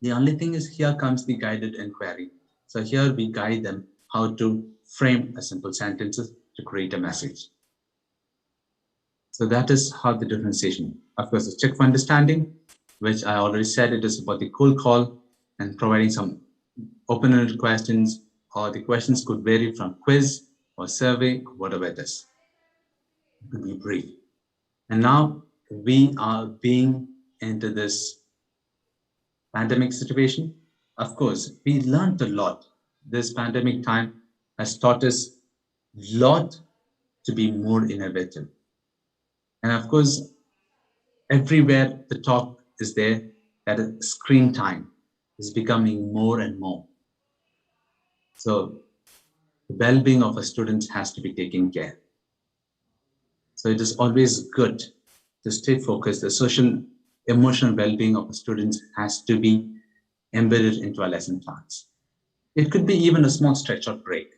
The only thing is here comes the guided inquiry. So here we guide them how to frame a simple sentences to create a message. So that is how the differentiation. Of course, the check for understanding, which I already said, it is about the cold call and providing some open-ended questions, or the questions could vary from quiz or survey, whatever it is. It could be brief. And now we are being into this pandemic situation. Of course, we learned a lot. This pandemic time has taught us a lot to be more innovative. And of course, everywhere the talk is there that screen time is becoming more and more. So the well-being of a student has to be taken care. So it is always good to stay focused. The social, emotional well-being of the students has to be embedded into our lesson plans. It could be even a small stretch out break,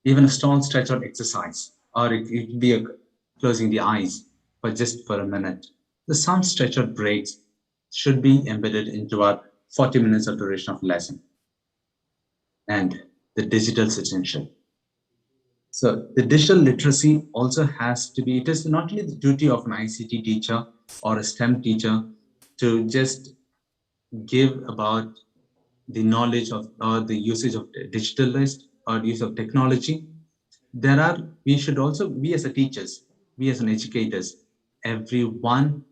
even a small stretch out exercise, or it could be closing the eyes for a minute. Some stretch out breaks should be embedded into our 40 minutes of duration of lesson. And the digital citizenship. So the digital literacy also has to be, it is not only the duty of an ICT teacher or a STEM teacher to just give about the knowledge of or the usage of digitalist or use of technology. We should also, we as a teachers, we as an educators, everyone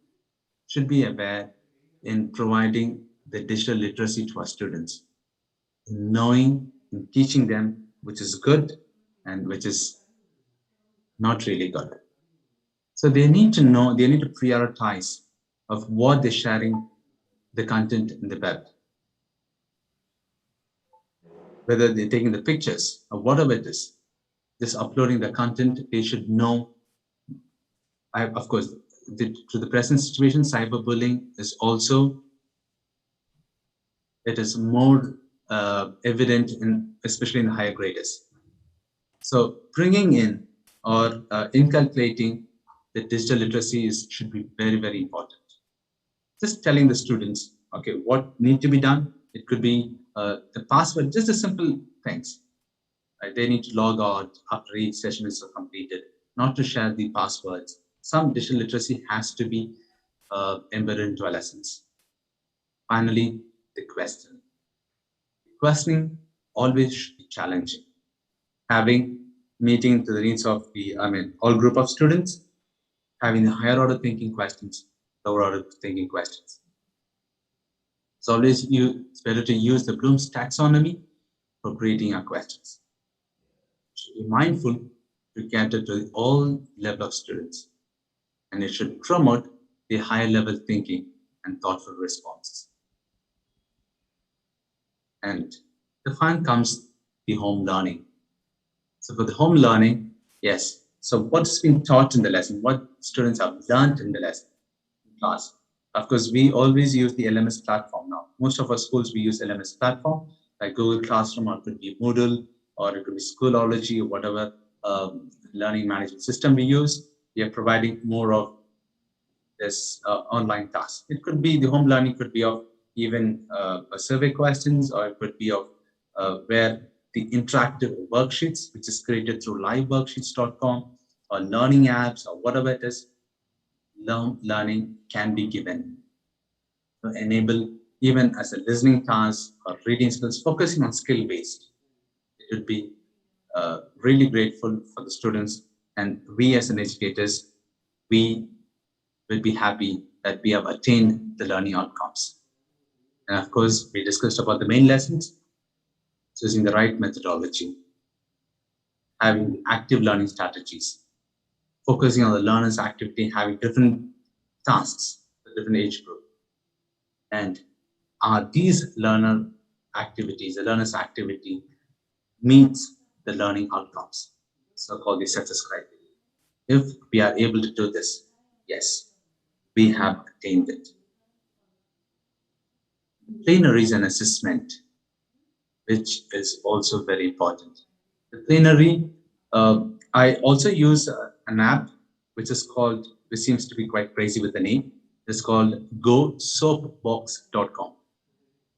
should be aware in providing the digital literacy to our students, knowing and teaching them which is good and which is not really good. So they need to know, they need to prioritize of what they're sharing the content in the web. Whether they're taking the pictures or whatever it is, just uploading the content, they should know. Of course, to the present situation, cyberbullying is also, it is more evident in, especially in the higher graders. So bringing in or inculcating the digital literacy should be very, very important. Just telling the students, okay, what need to be done. It could be the password, just the simple things. Right? They need to log out after each session is completed, not to share the passwords. Some digital literacy has to be embedded into our lessons. Finally, the question. Questioning always should be challenging. Having meeting to the needs of all group of students, having the higher order thinking questions, lower order thinking questions. It's better to use the Bloom's taxonomy for creating our questions. Should be mindful to cater to all level of students, and it should promote the higher level thinking and thoughtful responses. And the final comes the home learning. So for the home learning, yes. So what's been taught in the lesson, what students have learned in the lesson class. Of course, we always use the LMS platform now. Most of our schools, we use LMS platform, like Google Classroom, or it could be Moodle, or it could be Schoology, or whatever learning management system we use. We are providing more of this online task. It could be the home learning could be of even a survey questions, or it could be of where the interactive worksheets, which is created through liveworksheets.com, or learning apps, or whatever it is, learning can be given to enable even as a listening task or reading skills, focusing on skill based. It would be really grateful for the students, and we as an educators, we will be happy that we have attained the learning outcomes. And of course, we discussed about the main lessons, choosing the right methodology, having active learning strategies, focusing on the learner's activity, having different tasks for different age group. And are these the learner's activity meets the learning outcomes, so-called the success criteria. If we are able to do this, yes, we have attained it. Plenary is an assessment, which is also very important. The plenary, I also use an app which seems to be quite crazy with the name. It's called gosoapbox.com.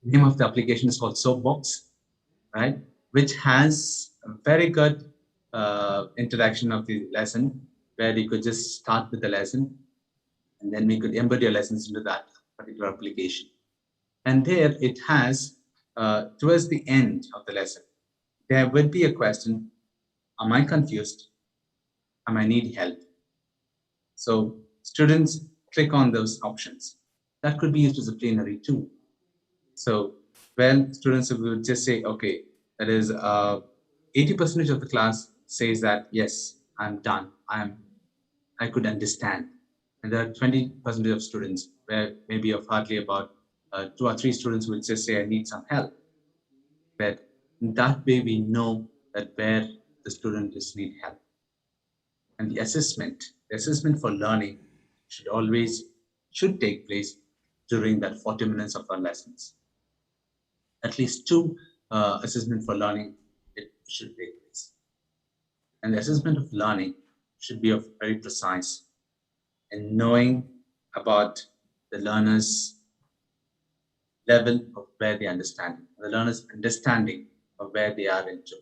The name of the application is called Soapbox, right? Which has a very good interaction of the lesson, where you could just start with the lesson, and then we could embed your lessons into that particular application. And there it has, towards the end of the lesson, there would be a question, am I confused? Am I need help? So students click on those options. That could be used as a plenary too. So when students would just say, okay, that is 80% of the class says that, yes, I'm done. I could understand. And there are 20% of students where maybe of hardly about 2 or 3 students would just say, I need some help. But that way we know that where the student is need help. And the assessment for learning should take place during that 40 minutes of our lessons. At least 2 assessment for learning, it should take place. And the assessment of learning should be of very precise in knowing about the learner's level of where they understand, the learner's understanding of where they are into.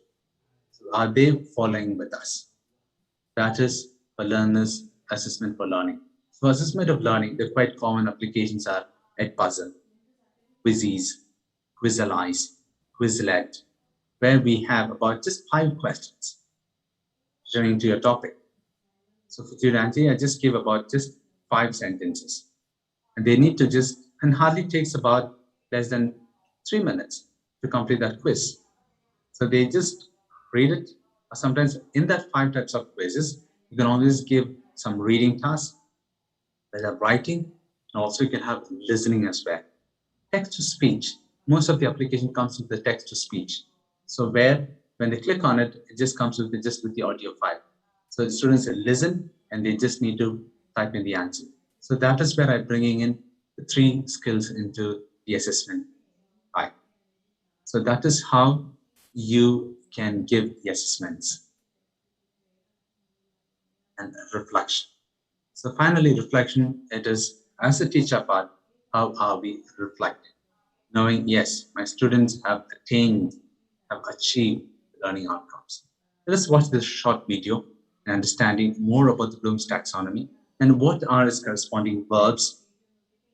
So are they following with us? That is a learner's assessment for learning. So assessment of learning, the quite common applications are Edpuzzle, Quizzes, Quizalize, Quizlet, where we have about just 5 questions referring to your topic. So for Turanti, I just give about just 5 sentences. And they need to and hardly takes about less than 3 minutes to complete that quiz. So they just read it. Or sometimes in that 5 types of quizzes, you can always give some reading tasks, whether writing, and also you can have listening as well. Text to speech. Most of the application comes with the text to speech. So when they click on it, it just comes with the audio file. So the students listen and they just need to type in the answer. So that is where I'm bringing in the 3 skills into the assessment file. So that is how you can give the assessments. and reflection. So finally, reflection, it is as a teacher part, how are we reflecting? Knowing, yes, my students have attained, have achieved learning outcomes. Let us watch this short video and understanding more about the Bloom's taxonomy and what are its corresponding verbs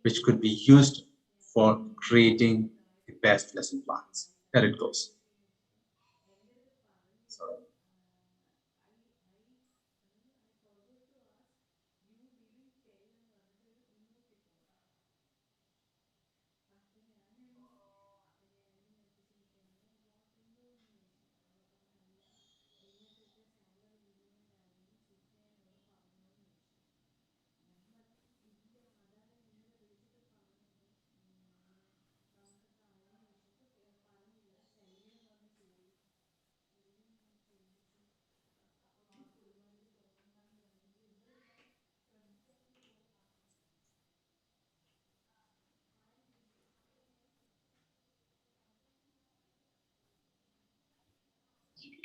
which could be used for creating the best lesson plans. Here it goes. Sorry.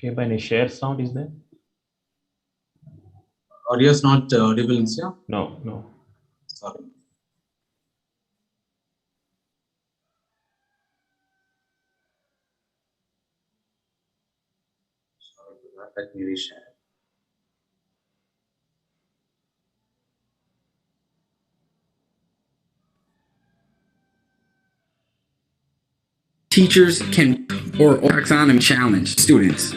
Okay, by any share sound is there? Audio is not audible in here? No, no. Sorry. Sorry for that. Let me reshare. Teachers can or taxonomy challenge students.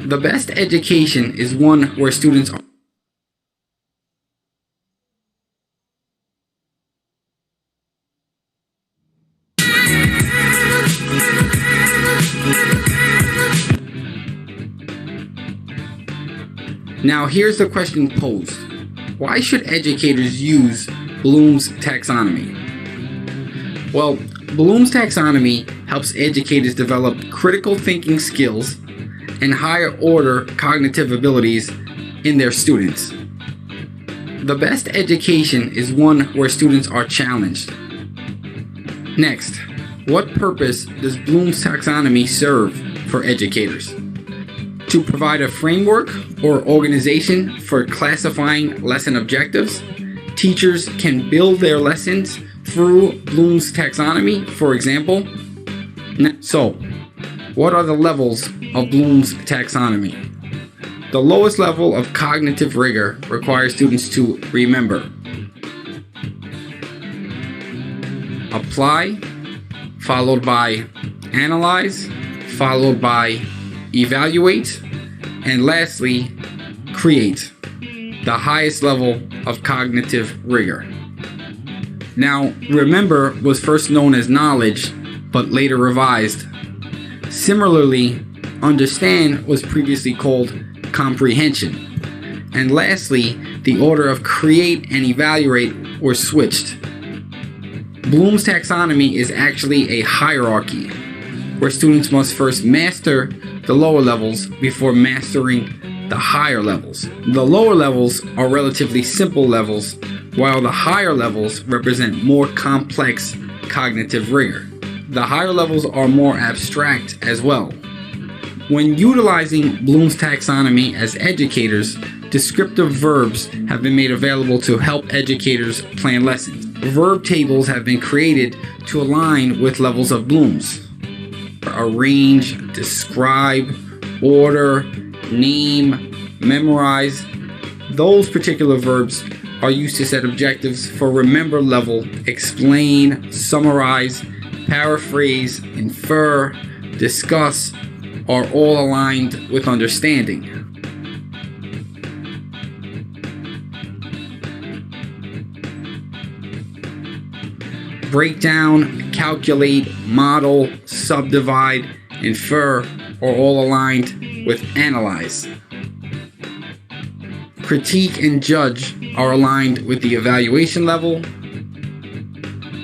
The best education is one where students are Now here's the question posed. Why should educators use Bloom's taxonomy? Well, Bloom's taxonomy helps educators develop critical thinking skills and higher order cognitive abilities in their students. The best education is one where students are challenged. Next, what purpose does Bloom's taxonomy serve for educators? To provide a framework or organization for classifying lesson objectives, teachers can build their lessons through Bloom's taxonomy, for example. So, what are the levels of Bloom's taxonomy? The lowest level of cognitive rigor requires students to remember, apply, followed by analyze, followed by evaluate, and lastly, create, the highest level of cognitive rigor. Now, remember was first known as knowledge, but later revised. Similarly, understand was previously called comprehension. And lastly, the order of create and evaluate were switched. Bloom's taxonomy is actually a hierarchy, where students must first master the lower levels before mastering the higher levels. The lower levels are relatively simple levels, while the higher levels represent more complex cognitive rigor. The higher levels are more abstract as well. When utilizing Bloom's taxonomy as educators, descriptive verbs have been made available to help educators plan lessons. Verb tables have been created to align with levels of Bloom's. Arrange, describe, order, name, memorize. Those particular verbs are used to set objectives for remember level, explain, summarize, paraphrase, infer, discuss, are all aligned with understanding. Break down, calculate, model, subdivide, infer are all aligned with analyze. Critique and judge are aligned with the evaluation level.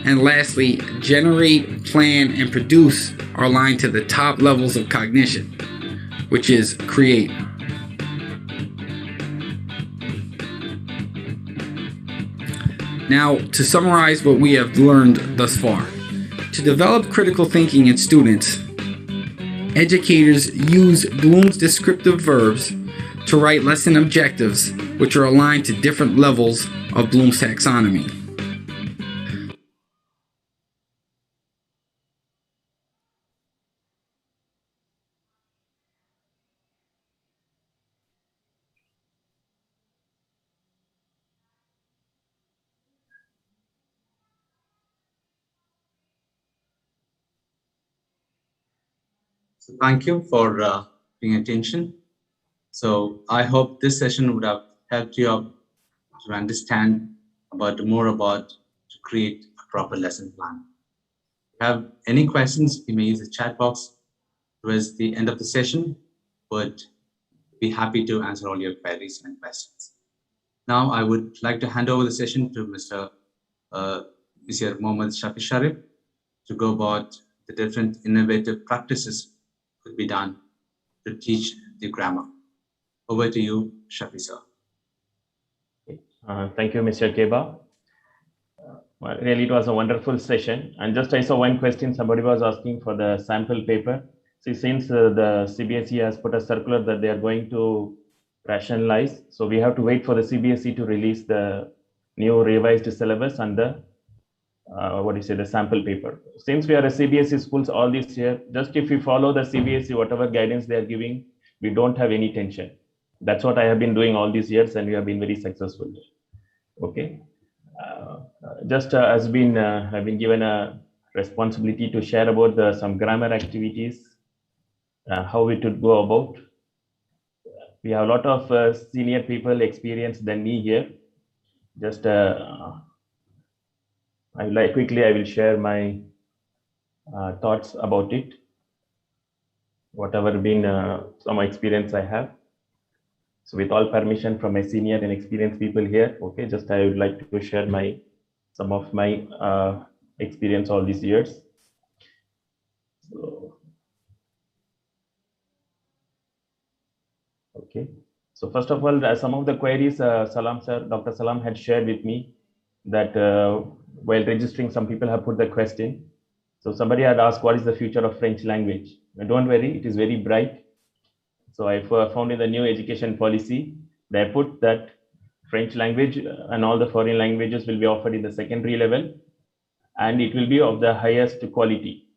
And lastly, generate, plan, and produce are aligned to the top levels of cognition, which is create. Now, to summarize what we have learned thus far, to develop critical thinking in students, educators use Bloom's descriptive verbs to write lesson objectives, which are aligned to different levels of Bloom's taxonomy. So thank you for paying attention. So I hope this session would have helped you out to understand more about to create a proper lesson plan. If you have any questions, you may use the chat box towards the end of the session, but be happy to answer all your queries and questions. Now I would like to hand over the session to Mr. Mohammad Shafi Sharif to go about the different innovative practices could be done to teach the grammar. Over to you, Shafi sir. Thank you, Mr. Keba. Well, really, it was a wonderful session. And just I saw one question, somebody was asking for the sample paper. See, since the CBSE has put a circular that they are going to rationalize, so we have to wait for the CBSE to release the new revised syllabus and the the sample paper. Since we are a CBSE schools all this year, just if we follow the CBSE, whatever guidance they are giving, we don't have any tension. That's what I have been doing all these years, and we have been very successful. Okay. I've been given a responsibility to share about some grammar activities, how we should go about. We have a lot of senior people experienced than me here. I will share my thoughts about it, whatever been some experience I have. So with all permission from my senior and experienced people here, okay, I would like to share some of my experience all these years. So, okay. So first of all, some of the queries Dr. Salam had shared with me that while registering, some people have put the question. So somebody had asked, what is the future of French language? Don't worry, it is very bright. So I found in the new education policy, they put that French language and all the foreign languages will be offered in the secondary level, and it will be of the highest quality.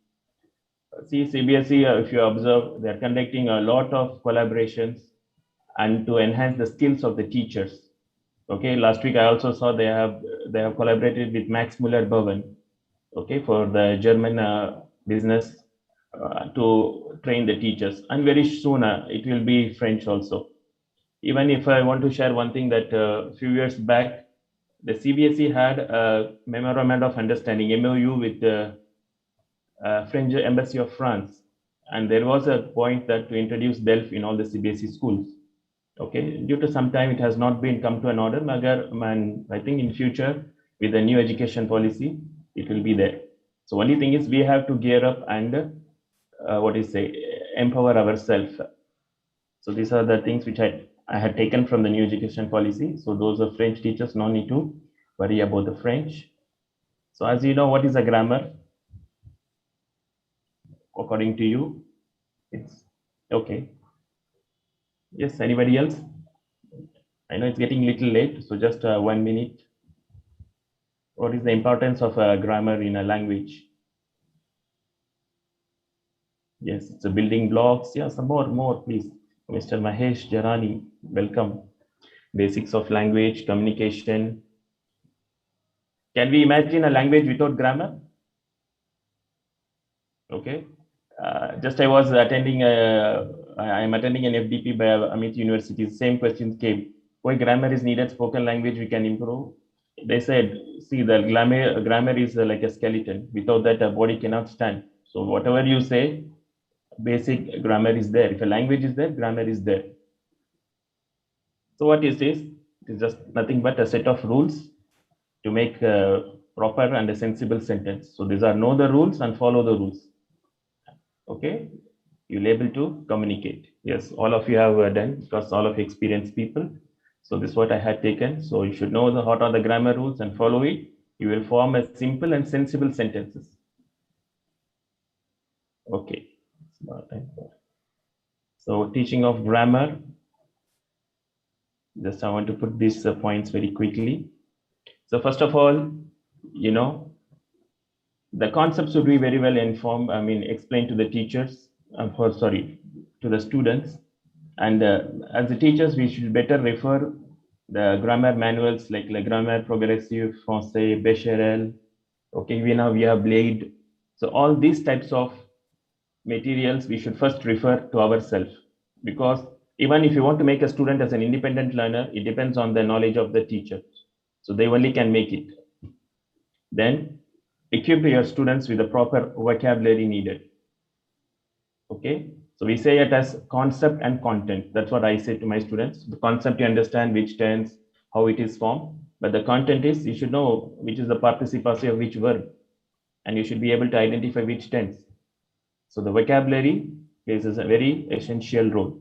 See, CBSE, if you observe, they're conducting a lot of collaborations and to enhance the skills of the teachers. Okay, last week I also saw they have collaborated with Max Muller-Bowen, okay, for the German business to train the teachers, and very soon it will be French also. Even if I want to share one thing that a few years back, the CBSE had a memorandum of understanding, MOU, with the French Embassy of France, and there was a point that to introduce DELF in all the CBSE schools. Okay, due to some time it has not been come to an order, and I think in future with the new education policy it will be there. So only thing is we have to gear up and empower ourselves. So these are the things which I had taken from the new education policy. So those are French teachers, no need to worry about the French. So as you know, what is a grammar? According to you, it's okay. Yes, anybody else? I know it's getting a little late, so just 1 minute. What is the importance of grammar in a language? Yes, it's a building blocks. Yeah, some more, please. Mr. Mahesh Jarani, welcome. Basics of language, communication. Can we imagine a language without grammar? Okay. I was attending, I'm attending an FDP by Amit University. Same question came. Why grammar is needed? Spoken language we can improve. They said, see, the grammar is like a skeleton. Without that, a body cannot stand. So whatever you say, basic grammar is there. If a language is there, grammar is there. So what is this? It is just nothing but a set of rules to make a proper and a sensible sentence. So these are know the rules and follow the rules. Okay, you'll able to communicate. Yes, all of you have done because all of you experienced people. So this is what I had taken. So you should know what are the grammar rules and follow it. You will form a simple and sensible sentences. Okay. So teaching of grammar. Just I want to put these points very quickly. So first of all, the concepts should be very well informed, explained to the teachers, to the students. And as the teachers, we should better refer the grammar manuals like Le Grammaire Progressive, Français, Becherel. Okay, we have Blade. So all these types of materials we should first refer to ourselves, because even if you want to make a student as an independent learner, it depends on the knowledge of the teacher. So they only can make it. Then equip your students with the proper vocabulary needed. Okay, so we say it as concept and content. That's what I say to my students. The concept, you understand which tense, how it is formed, but the content is you should know which is the participle passive of which verb, and you should be able to identify which tense. So the vocabulary plays a very essential role.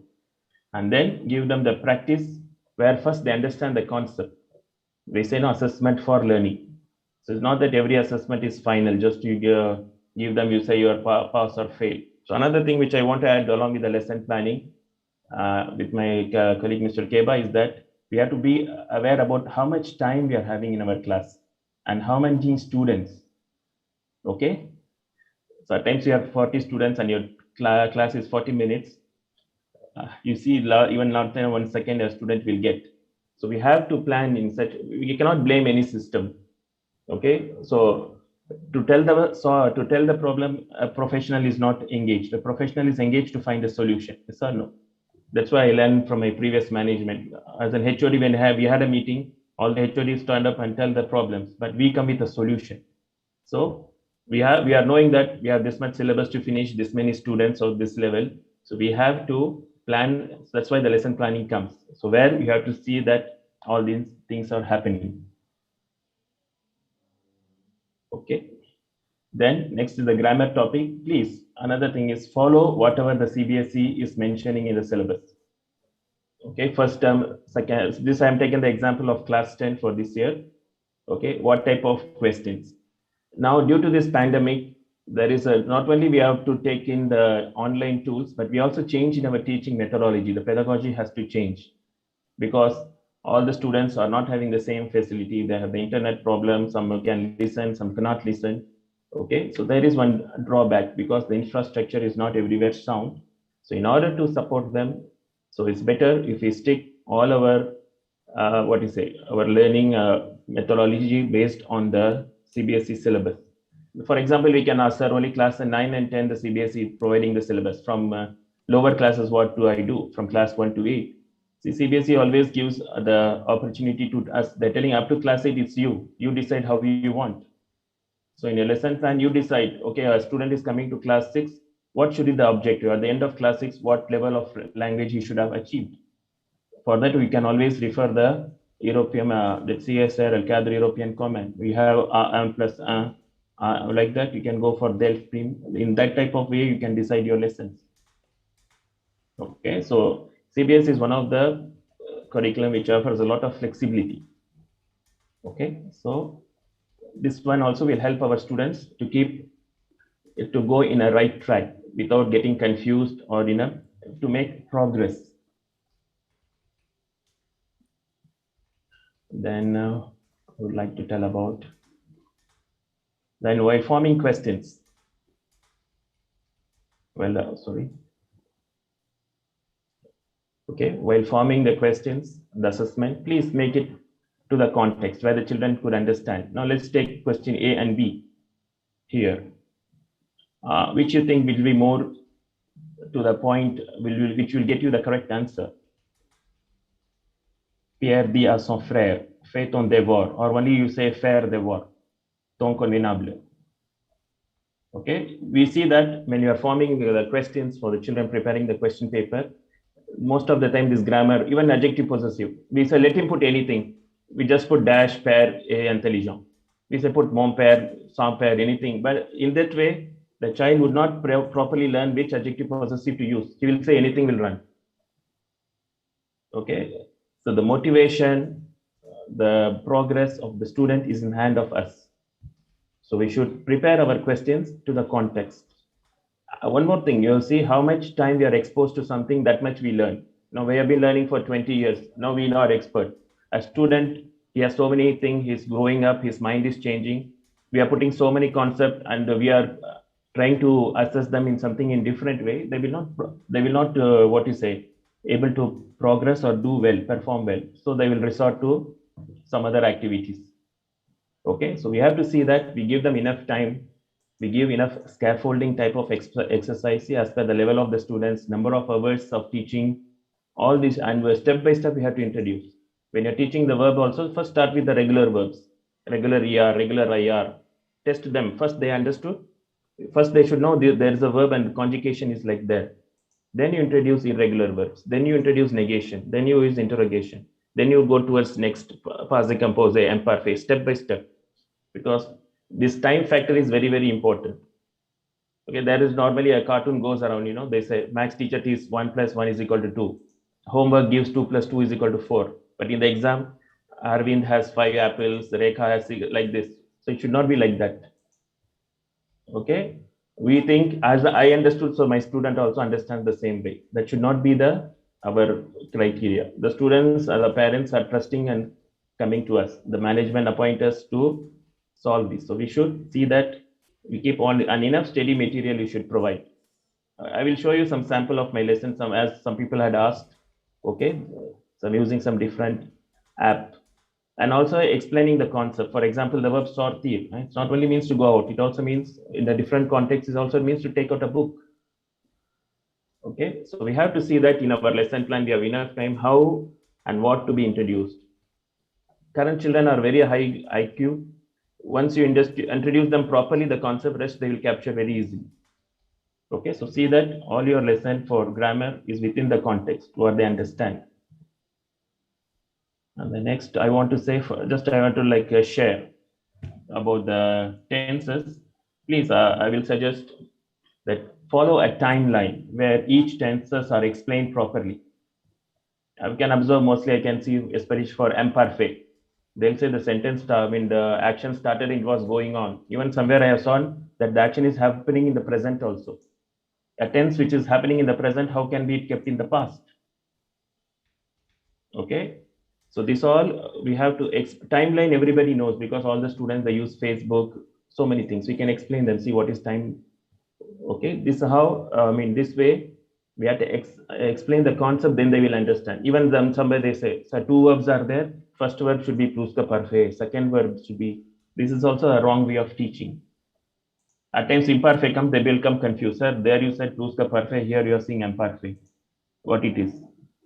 And then give them the practice where first they understand the concept. We say no assessment for learning. So it's not that every assessment is final, just you give them, you say you are pass or fail. So another thing which I want to add along with the lesson planning with my colleague Mr. Keba is that we have to be aware about how much time we are having in our class and how many students. Okay, so at times you have 40 students and your class is 40 minutes. You see even not 1 second a student will get. So we have to plan in such, we cannot blame any system. Okay, so to tell the problem, a professional is not engaged. A professional is engaged to find a solution. Yes or no? That's why I learned from my previous management. As an HOD, when we had a meeting, all the HODs stand up and tell the problems, but we come with a solution. So we are knowing that we have this much syllabus to finish, this many students of this level. So we have to plan. That's why the lesson planning comes. So where you have to see that all these things are happening. Okay. Then next is the grammar topic. Please, another thing is follow whatever the CBSE is mentioning in the syllabus. Okay, first term, second, this I'm taking the example of class 10 for this year. Okay, what type of questions? Now, due to this pandemic, there is not only we have to take in the online tools, but we also change in our teaching methodology. The pedagogy has to change because all the students are not having the same facility. They have the internet problem. Some can listen, some cannot listen. Okay, so there is one drawback because the infrastructure is not everywhere sound. So in order to support them, so it's better if we stick all our our learning methodology based on the CBSE syllabus. For example, we can ask, sir, only class 9 and 10, the CBSE is providing the syllabus. From lower classes, what do I do? From class 1 to 8. See, CBSE always gives the opportunity to us. They're telling up to class 8, it's you. You decide how you want. So in your lesson plan, you decide, okay, a student is coming to class 6. What should be the objective? At the end of class 6, what level of language he should have achieved? For that, we can always refer the European, the CSR, El Cadre European comment. We have M plus like that. You can go for Delft Prim. In that type of way, you can decide your lessons. Okay, so CBS is one of the curriculum which offers a lot of flexibility. Okay, so this one also will help our students to keep it to go in a right track without getting confused or to make progress. Then I would like to tell about then while forming questions. Sorry. Okay, while forming the questions, the assessment, please make it to the context where the children could understand. Now let's take question A and B here. Which you think will be more to the point, which will get you the correct answer? Pierre dit à son frère, fais ton devoir, or only you say faire devoir, ton convenable. Okay, we see that when you are forming the questions for the children preparing the question paper, most of the time this grammar, even adjective possessive, we say let him put anything. We just put dash, père, et intelligent. We say put mon père, son père, anything. But in that way, the child would not properly learn which adjective possessive to use. He will say anything will run. Okay, so the motivation, the progress of the student is in hand of us. So we should prepare our questions to the context. One more thing, you'll see how much time we are exposed to something, that much we learn. Now we have been learning for 20 years. Now we are expert. A student, he has so many things. He's growing up. His mind is changing. We are putting so many concepts, and we are trying to assess them in something in different way. They will not. They will not. What you say? Able to progress or do well, perform well. So they will resort to some other activities. Okay. So we have to see that we give them enough time. We give enough scaffolding type of exercise as per the level of the students, number of hours of teaching, all these, and step by step we have to introduce. When you're teaching the verb also, first start with the regular verbs, regular er, regular ir. Test them. First they understood. First they should know there is a verb and conjugation is like that. Then you introduce irregular verbs. Then you introduce negation. Then you use interrogation. Then you go towards next passé composé, imparfait, step by step. Because this time factor is very, very important. Okay, there is normally a cartoon goes around, they say max teacher is 1 plus 1 is equal to 2. Homework gives 2 plus 2 is equal to 4. But in the exam, Arvind has 5 apples, Rekha has like this. So it should not be like that. Okay, we think as I understood, so my student also understands the same way. That should not be our criteria. The students, the parents are trusting and coming to us. The management appoint us to solve this. So we should see that we keep on and enough steady material you should provide. I will show you some sample of my lesson, as some people had asked. Okay, so I'm using some different app and also explaining the concept. For example, the verb sortir, right? It not only means to go out, it also means in the different contexts, it also means to take out a book. Okay, so we have to see that in our lesson plan, we have enough time how and what to be introduced. Current children are very high IQ. Once you introduce them properly, the concept rest they will capture very easily. Okay, so see that all your lesson for grammar is within the context where they understand. And the next I want to say, I want to share about the tenses. Please, I will suggest that follow a timeline where each tenses are explained properly. I can observe mostly, I can see, especially for imperfect. They'll say the sentence, the action started, it was going on. Even somewhere I have seen that the action is happening in the present also. A tense which is happening in the present, how can be it kept in the past? Okay, so this all we have to timeline. Everybody knows because all the students they use Facebook, so many things. We can explain them. See what is time. Okay, this is how this way we have to explain the concept. Then they will understand. Even them somewhere they say so 2 verbs are there. First verb should be plus perfect. Second verb should be. This is also a wrong way of teaching. At times imperfect comes, they will become confused. Sir, there you said plus perfect. Here you are seeing imperfect. What it is?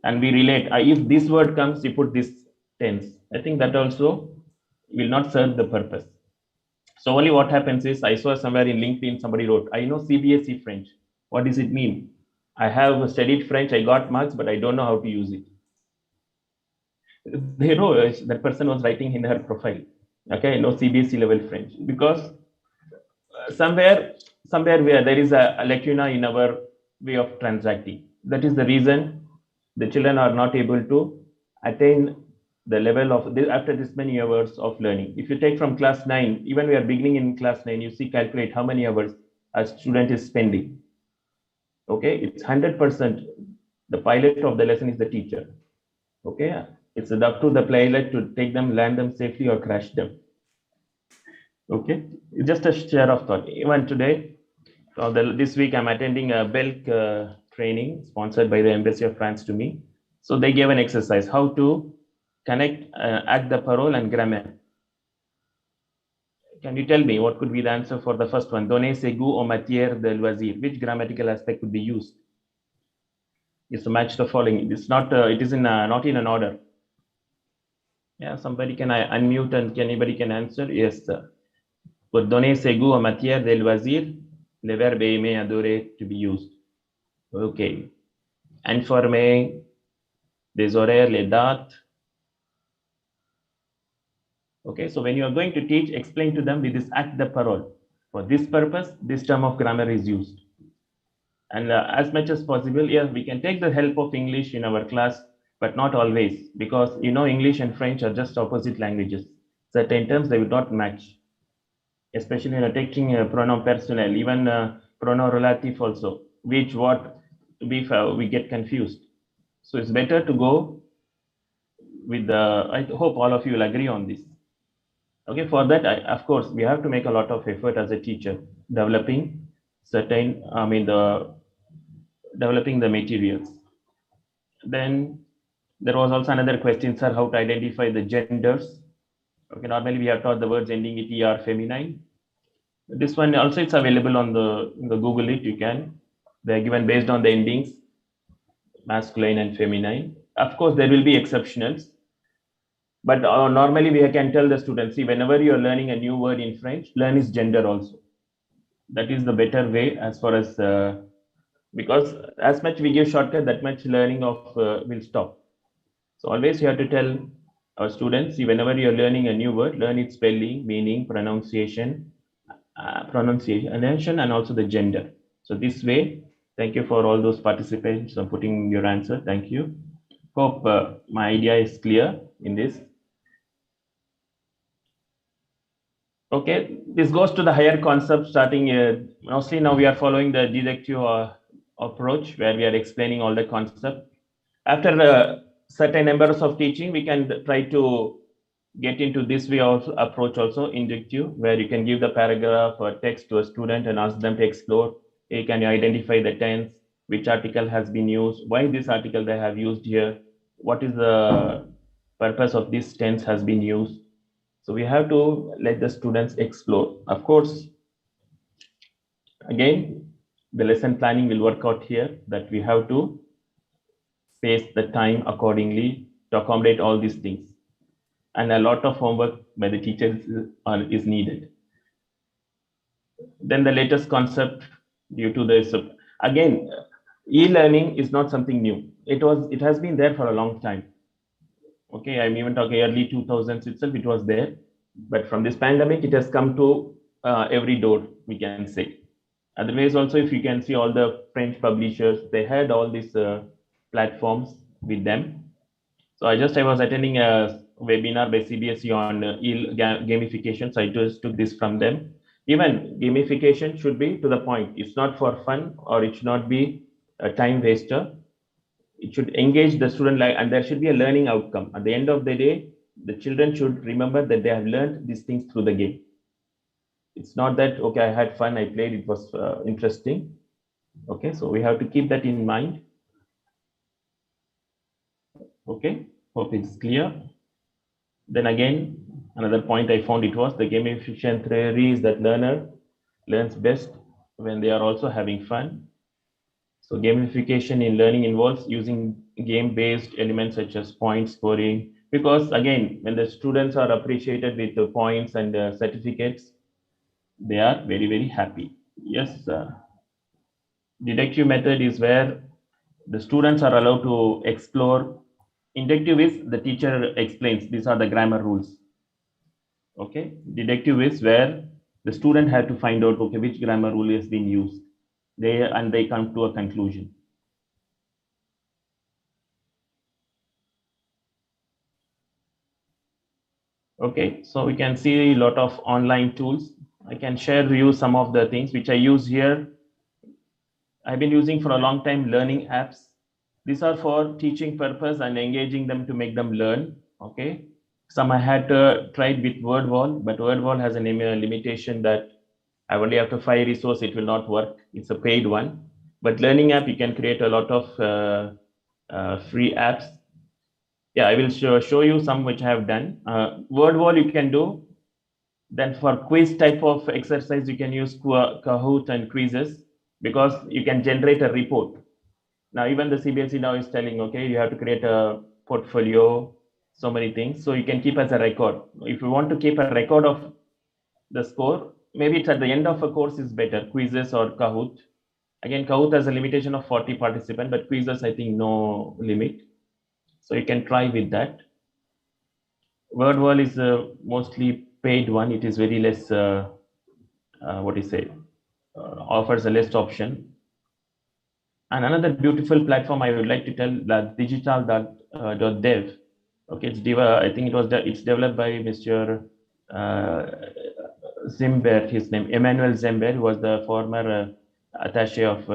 And we relate. If this word comes, you put this tense. I think that also will not serve the purpose. So only what happens is, I saw somewhere in LinkedIn, somebody wrote, I know CBSE French. What does it mean? I have studied French, I got marks, but I don't know how to use it. They know that person was writing in her profile. Okay, I know CBSE level French. Because somewhere where there is a lacuna in our way of transacting. That is the reason the children are not able to attain the level of after this many hours of learning. If you take from class 9, even we are beginning in class 9, you see calculate how many hours a student is spending. Okay, it's 100%. The pilot of the lesson is the teacher. Okay, it's up to the pilot to take them, land them safely or crash them. Okay, just a share of thought. Even today, this week I'm attending a Belk training sponsored by the Embassy of France to me. So they gave an exercise how to connect acte de parole and grammar. Can you tell me what could be the answer for the first one? Donner ses goûts en matière de loisirs. Which grammatical aspect could be used? Is to match the following. It's not. It is in not in an order. Yeah, somebody can unmute and anybody can answer. Yes, sir. Pour donner ses goûts en matière de loisirs, le verbe aimer, adorer to be used. Okay. Informer, des horaires, les dates. Okay, so when you are going to teach, explain to them with this acte de parole. For this purpose, this term of grammar is used. And as much as possible, yes, we can take the help of English in our class, but not always, because English and French are just opposite languages. Certain terms they will not match, especially when taking pronoun personnel, even pronoun relative also, which what we get confused. So it's better to go with the, I hope all of you will agree on this. Okay, for that, of course, we have to make a lot of effort as a teacher, developing certain, developing the materials. Then there was also another question, sir, how to identify the genders. Okay, normally we have taught the words ending with er feminine. This one also it's available on the Google it. You can. They are given based on the endings, masculine and feminine. Of course, there will be exceptionals, but normally we can tell the students, see, whenever you are learning a new word in French, learn its gender also. That is the better way as far as because as much we give shortcut, that much learning of will stop. So always you have to tell our students, see, whenever you're learning a new word, learn its spelling, meaning, pronunciation, and also the gender. So this way, thank you for all those participants for putting your answer. Thank you. Hope my idea is clear in this. Okay, this goes to the higher concept starting mostly now we are following the deductive approach where we are explaining all the concept. After certain numbers of teaching, we can try to get into this way of approach also, inductive, where you can give the paragraph or text to a student and ask them to explore. Hey, can you identify the tense, which article has been used, why this article they have used here, what is the purpose of this tense has been used. So we have to let the students explore. Of course, again, the lesson planning will work out here that we have to space the time accordingly to accommodate all these things. And a lot of homework by the teachers is needed. Then the latest concept due to this, again, e-learning is not something new. It has been there for a long time. Okay, I'm even talking early 2000s itself, it was there. But from this pandemic, it has come to every door, we can say. Otherwise, also, if you can see all the French publishers, they had all these platforms with them. So I was attending a webinar by CBSE on gamification. So I just took this from them. Even gamification should be to the point. It's not for fun or it should not be a time waster. It should engage the student and there should be a learning outcome. At the end of the day, the children should remember that they have learned these things through the game. It's not that, okay, I had fun, I played, it was interesting. Okay, so we have to keep that in mind. Okay, hope it's clear. Then again, another point I found it was the gamification theory is that learner learns best when they are also having fun. So gamification in learning involves using game-based elements such as point scoring, because again, when the students are appreciated with the points and certificates, they are very, very happy. Yes, deductive method is where the students are allowed to explore. Inductive is the teacher explains, these are the grammar rules. Okay, deductive is where the student had to find out, okay, which grammar rule has been used. They come to a conclusion. Okay, so we can see a lot of online tools. I can share with you some of the things which I use here. I've been using for a long time learning apps. These are for teaching purpose and engaging them to make them learn. Okay, some I had tried with WordWall, but WordWall has a limitation that I only have to 5 resource, it will not work. It's a paid one. But learning app, you can create a lot of free apps. Yeah, I will show you some which I have done. WordWall you can do. Then for quiz type of exercise, you can use Kahoot and quizzes because you can generate a report. Now, even the CBSE now is telling, okay, you have to create a portfolio, so many things. So you can keep as a record. If you want to keep a record of the score, maybe it's at the end of a course is better, quizzes or Kahoot. Again, Kahoot has a limitation of 40 participants, but quizzes, I think no limit. So you can try with that. WordWall is a mostly paid one. It is very less, what do you say, offers a less option. And another beautiful platform I would like to tell, the digital.dev. Okay, I think it's developed by Mr. Zimbert, his name, Emmanuel Zimbert, who was the former attaché of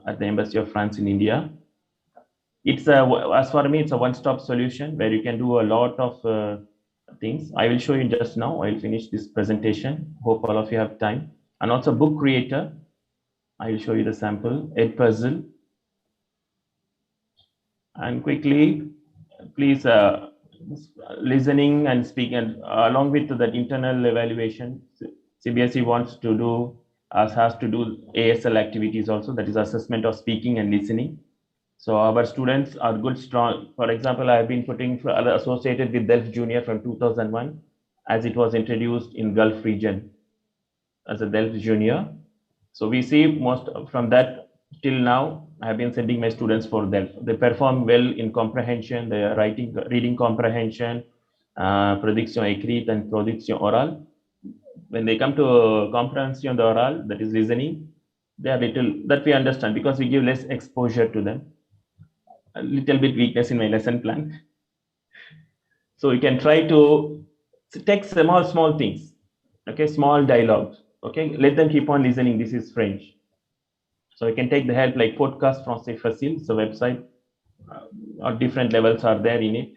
at the Embassy of France in India. It's as for me, it's a one-stop solution where you can do a lot of things. I will show you just now. I'll finish this presentation. Hope all of you have time. And also book creator. I will show you the sample. Edpuzzle. And quickly, please listening and speaking, and along with that internal evaluation, CBSE wants to do has to do ASL activities also, that is assessment of speaking and listening. So our students are good, strong. For example, I have been putting associated with Delft Junior from 2001, as it was introduced in Gulf region as a Delft Junior. So we see most from that till now, I have been sending my students for Delft. They perform well in comprehension, they are reading comprehension, production écrite and production orale. When they come to comprehension the oral, that is listening, they are little, that we understand because we give less exposure to them. A little bit weakness in my lesson plan. So you can try to take small things, okay, small dialogues, okay, let them keep on listening. This is French. So you can take the help like Podcast Français Facile, it's a website, or different levels are there in it.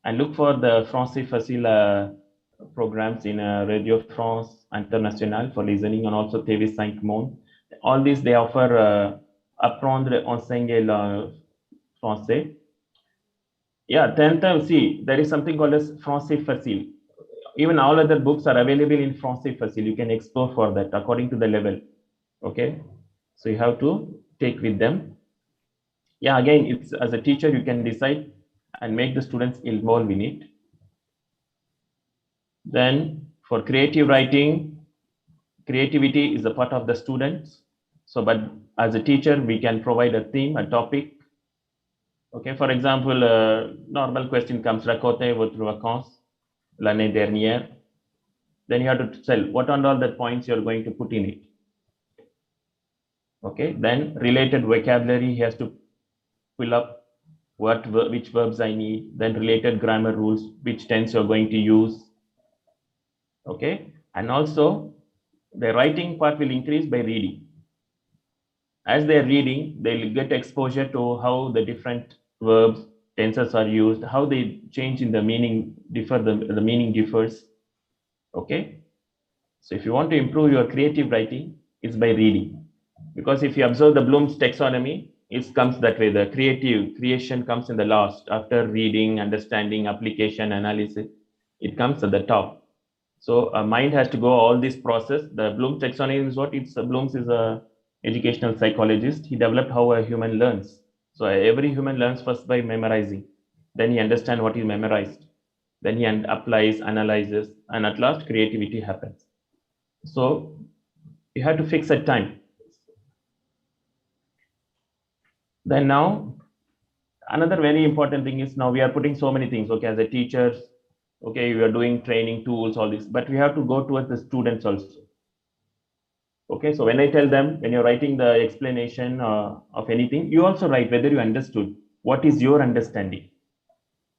And look for the Français Facile programs in Radio France International for listening, and also TV5 Monde. All these they offer apprendre, enseigner le français. Yeah, 10th, see, there is something called as Français Facile. Even all other books are available in Français Facile. You can explore for that according to the level. Okay, so you have to take with them. Yeah, again, it's as a teacher, you can decide and make the students involved in it. Then for creative writing, creativity is a part of the students. So, but as a teacher, we can provide a theme, a topic. Okay, for example, normal question comes, racontez votre vacances l'année dernière. Then you have to tell what are all the points you're going to put in it. Okay, then related vocabulary, he has to fill up which verbs I need, then related grammar rules, which tense you're going to use. Okay, and also the writing part will increase by reading. As they're reading, they'll get exposure to how the different verbs, tenses are used, how they change in the meaning, the meaning differs. Okay, so if you want to improve your creative writing, it's by reading. Because if you observe the Bloom's taxonomy, it comes that way. The creation comes in the last, after reading, understanding, application, analysis, it comes at the top. So a mind has to go all this process. The Bloom's taxonomy is what? Bloom's is a educational psychologist. He developed how a human learns. So every human learns first by memorizing. Then he understands what he memorized. Then he applies, analyzes, and at last creativity happens. So you have to fix a time. Then now, another very important thing is now we are putting so many things, okay, as a teachers, okay, we are doing training tools, all this, but we have to go towards the students also. Okay, so when I tell them, when you're writing the explanation of anything, you also write whether you understood. What is your understanding?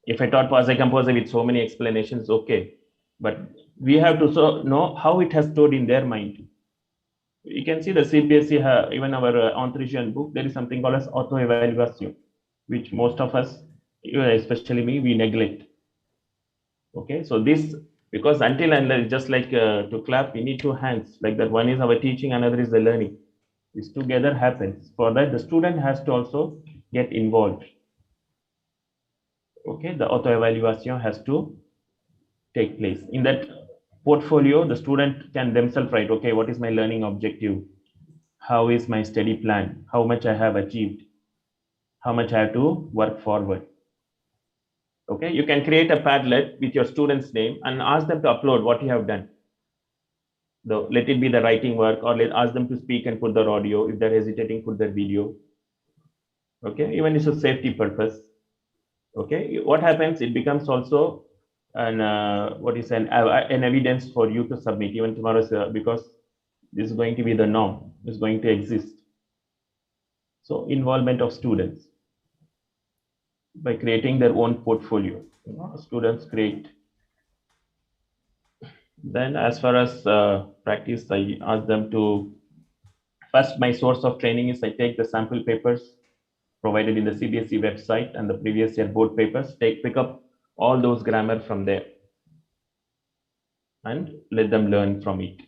If I taught Pase Composer with so many explanations, okay, but we have to know how it has stored in their mind. You can see the CBSE, even our Entretien book, there is something called as auto-evaluation, which most of us, especially me, we neglect. Okay, so this, because until and just like to clap, we need two hands, like that one is our teaching, another is the learning. This together happens. For that, the student has to also get involved. Okay, the auto-evaluation has to take place. In that portfolio, the student can themselves write, okay, what is my learning objective? How is my study plan? How much I have achieved? How much I have to work forward? Okay, you can create a Padlet with your student's name and ask them to upload what you have done. Let it be the writing work, or ask them to speak and put their audio. If they're hesitating, put their video. Okay, even it's a safety purpose. Okay, what happens? It becomes also an evidence for you to submit even tomorrow, because this is going to be the norm. It's going to exist. So involvement of students by creating their own portfolio. Students create. Then as far as practice, I ask them to, first my source of training is I take the sample papers. provided in the CBSE website and the previous year board papers. Pick up all those grammar from there and let them learn from it.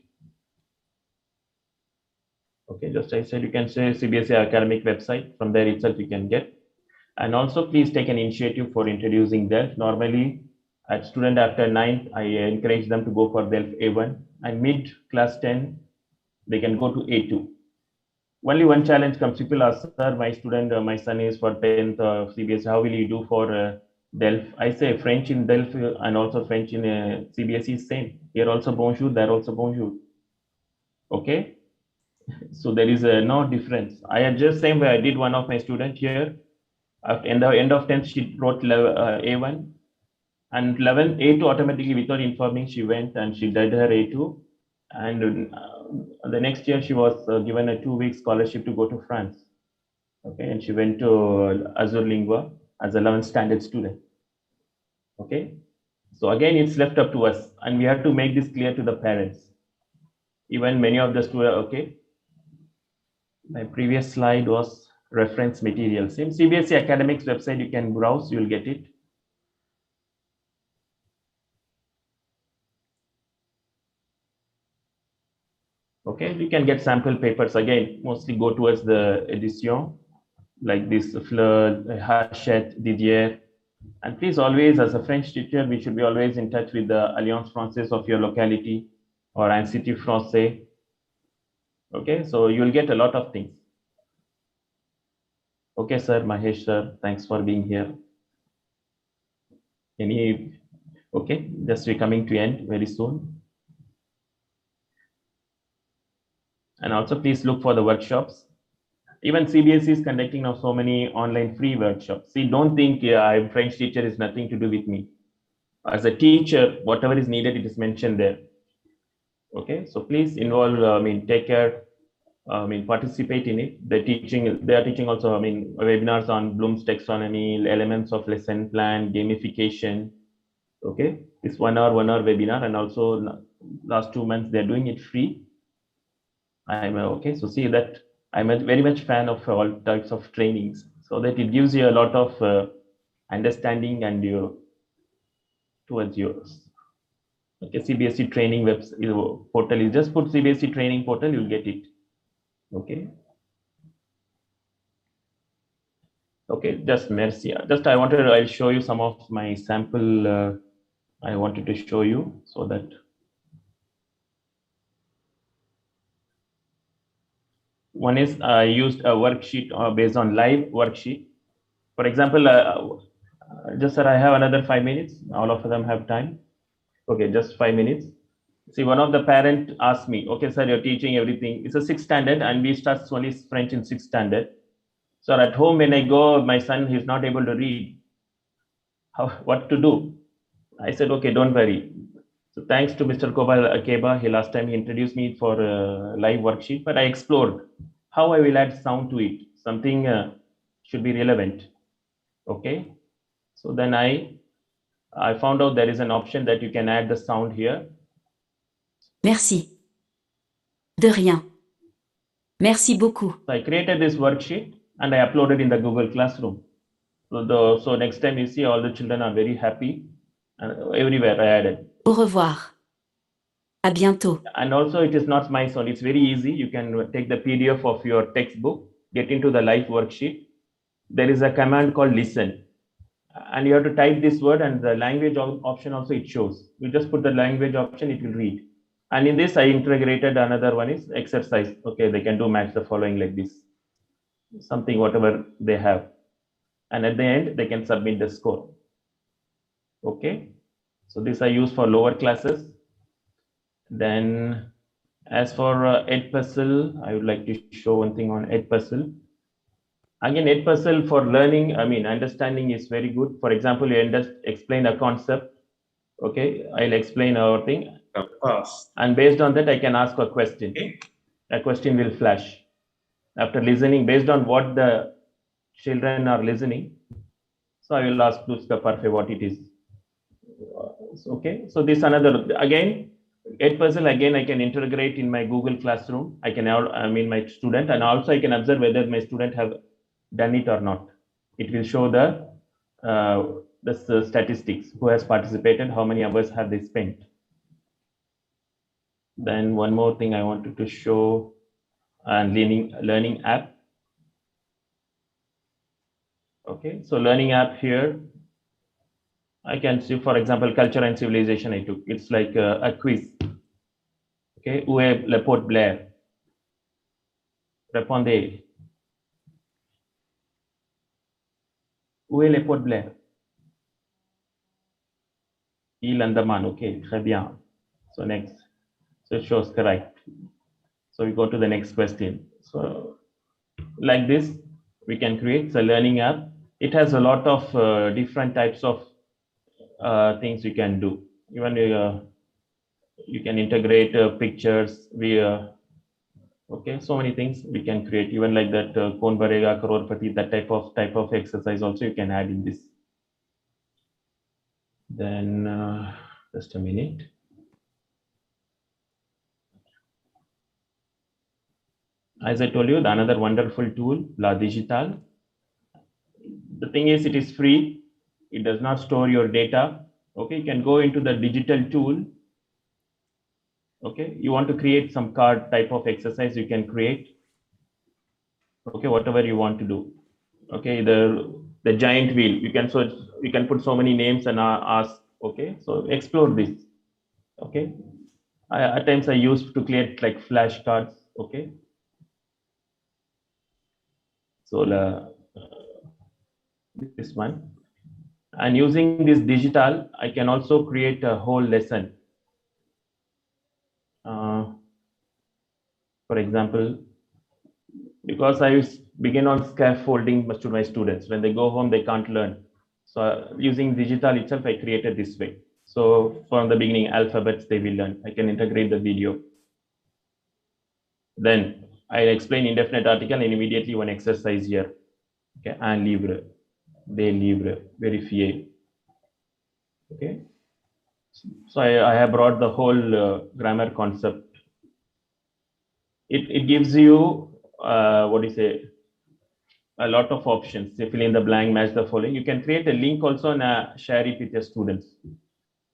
Okay, just I said, you can say CBSE academic website. From there itself you can get. And also please take an initiative for introducing DELF. Normally at student after 9th, I encourage them to go for DELF A1, and mid class 10, they can go to A2. Only one challenge comes, people ask, sir, my student, my son is for 10th CBSE, how will you do for DELF? I say French in DELF and also French in CBSE is same. Here also bonjour, there also bonjour. Okay, so there is no difference. I had just same way I did one of my student here. At the end of 10th, she wrote A1, and 11th, A2 automatically without informing, she went and she did her A2. And the next year she was given a 2-week scholarship to go to France. Okay, and she went to Azure Lingua as a 11th standard student. Okay, so again, it's left up to us, and we have to make this clear to the parents. Even many of the students, okay. My previous slide was reference materials. In CBSE Academics website, you can browse, you'll get it. Okay, we can get sample papers again, mostly go towards the edition, like this Fleur, Hachette, Didier. And please always, as a French teacher, we should be always in touch with the Alliance Française of your locality or Institut Français. Okay, so you'll get a lot of things. Okay, sir, Mahesh, sir, thanks for being here. Okay, just we're coming to end very soon. And also please look for the workshops. Even CBSE is conducting now so many online free workshops. See, don't think I'm French teacher is nothing to do with me. As a teacher, whatever is needed, it is mentioned there. Okay, so please involve, take care, participate in it. They are teaching also, webinars on Bloom's taxonomy, elements of lesson plan, gamification. Okay, it's 1 hour webinar, and also last 2 months they're doing it free. Okay, so see that I'm very much fan of all types of trainings, so that it gives you a lot of understanding and towards yours. Okay, CBSE training website portal. You just put CBSE training portal, you'll get it. Okay. Okay, just merci. Just I'll show you some of my sample. I wanted to show you so that. One is I used a worksheet based on live worksheet. For example, just sir, I have another 5 minutes. All of them have time. Okay, just 5 minutes. See, one of the parent asked me, okay, sir, you're teaching everything. It's a 6th standard, and we start only French in 6th standard. So at home, when I go, my son, he's not able to read. What to do? I said, okay, don't worry. So thanks to Mr. Kobal Akeba, last time he introduced me for a live worksheet, but I explored how I will add sound to it. Something should be relevant. Okay. So then I found out there is an option that you can add the sound here. Merci. De rien. Merci beaucoup. So I created this worksheet and I uploaded in the Google Classroom. So next time you see, all the children are very happy, and everywhere I added. Au revoir. À bientôt. And also it is not my sound. It's very easy. You can take the PDF of your textbook, get into the live worksheet. There is a command called listen. And you have to type this word, and the language option also it shows. You just put the language option, it will read. And in this, I integrated another one is exercise. Okay, they can do match the following like this. Something, whatever they have. And at the end, they can submit the score. Okay, so this I use for lower classes. Then as for Edpuzzle, I would like to show one thing on Edpuzzle. Again, Edpuzzle for learning, understanding is very good. For example, you just explain a concept. Okay, I'll explain our thing. And based on that, I can ask a question. Okay. A question will flash. After listening, based on what the children are listening, so I will ask Duska Parfait what it is. Okay, so this another, again, Edpuzzle, again, I can integrate in my Google Classroom. I can, my student, and also I can observe whether my student have done it or not. It will show the statistics, who has participated, how many hours have they spent. Then one more thing I wanted to show, and learning app. Okay, so learning app here, I can see, for example, culture and civilization I took. It's like a quiz. Okay, où est le Port Blair? Répondez. Où est le Port Blair? Île Andaman. Okay, très bien. So next. So it shows correct. So we go to the next question. So like this, we can create a learning app. It has a lot of different types of things you can do. Even you can integrate pictures. Okay, so many things we can create. Even like that Kaun Banega Crorepati, that type of exercise also you can add in this. Then just a minute. As I told you, the another wonderful tool, La Digital. The thing is, it is free. It does not store your data. Okay, you can go into the digital tool. Okay, you want to create some card type of exercise, you can create. Okay, whatever you want to do. Okay, the giant wheel, you can search, you can put so many names and ask. Okay, so explore this. Okay, at times I used to create like flashcards. Okay, so this one, and using this digital, I can also create a whole lesson. For example, because I begin on scaffolding to my students. When they go home, they can't learn. So using digital itself, I created this way. So from the beginning, alphabets they will learn. I can integrate the video. Then I explain indefinite article and immediately one exercise here. Okay, un livre, des livres, vérifier. Okay. So I have brought the whole grammar concept. It gives you what do you say, a lot of options. You fill in the blank, match the following. You can create a link also and share it with your students.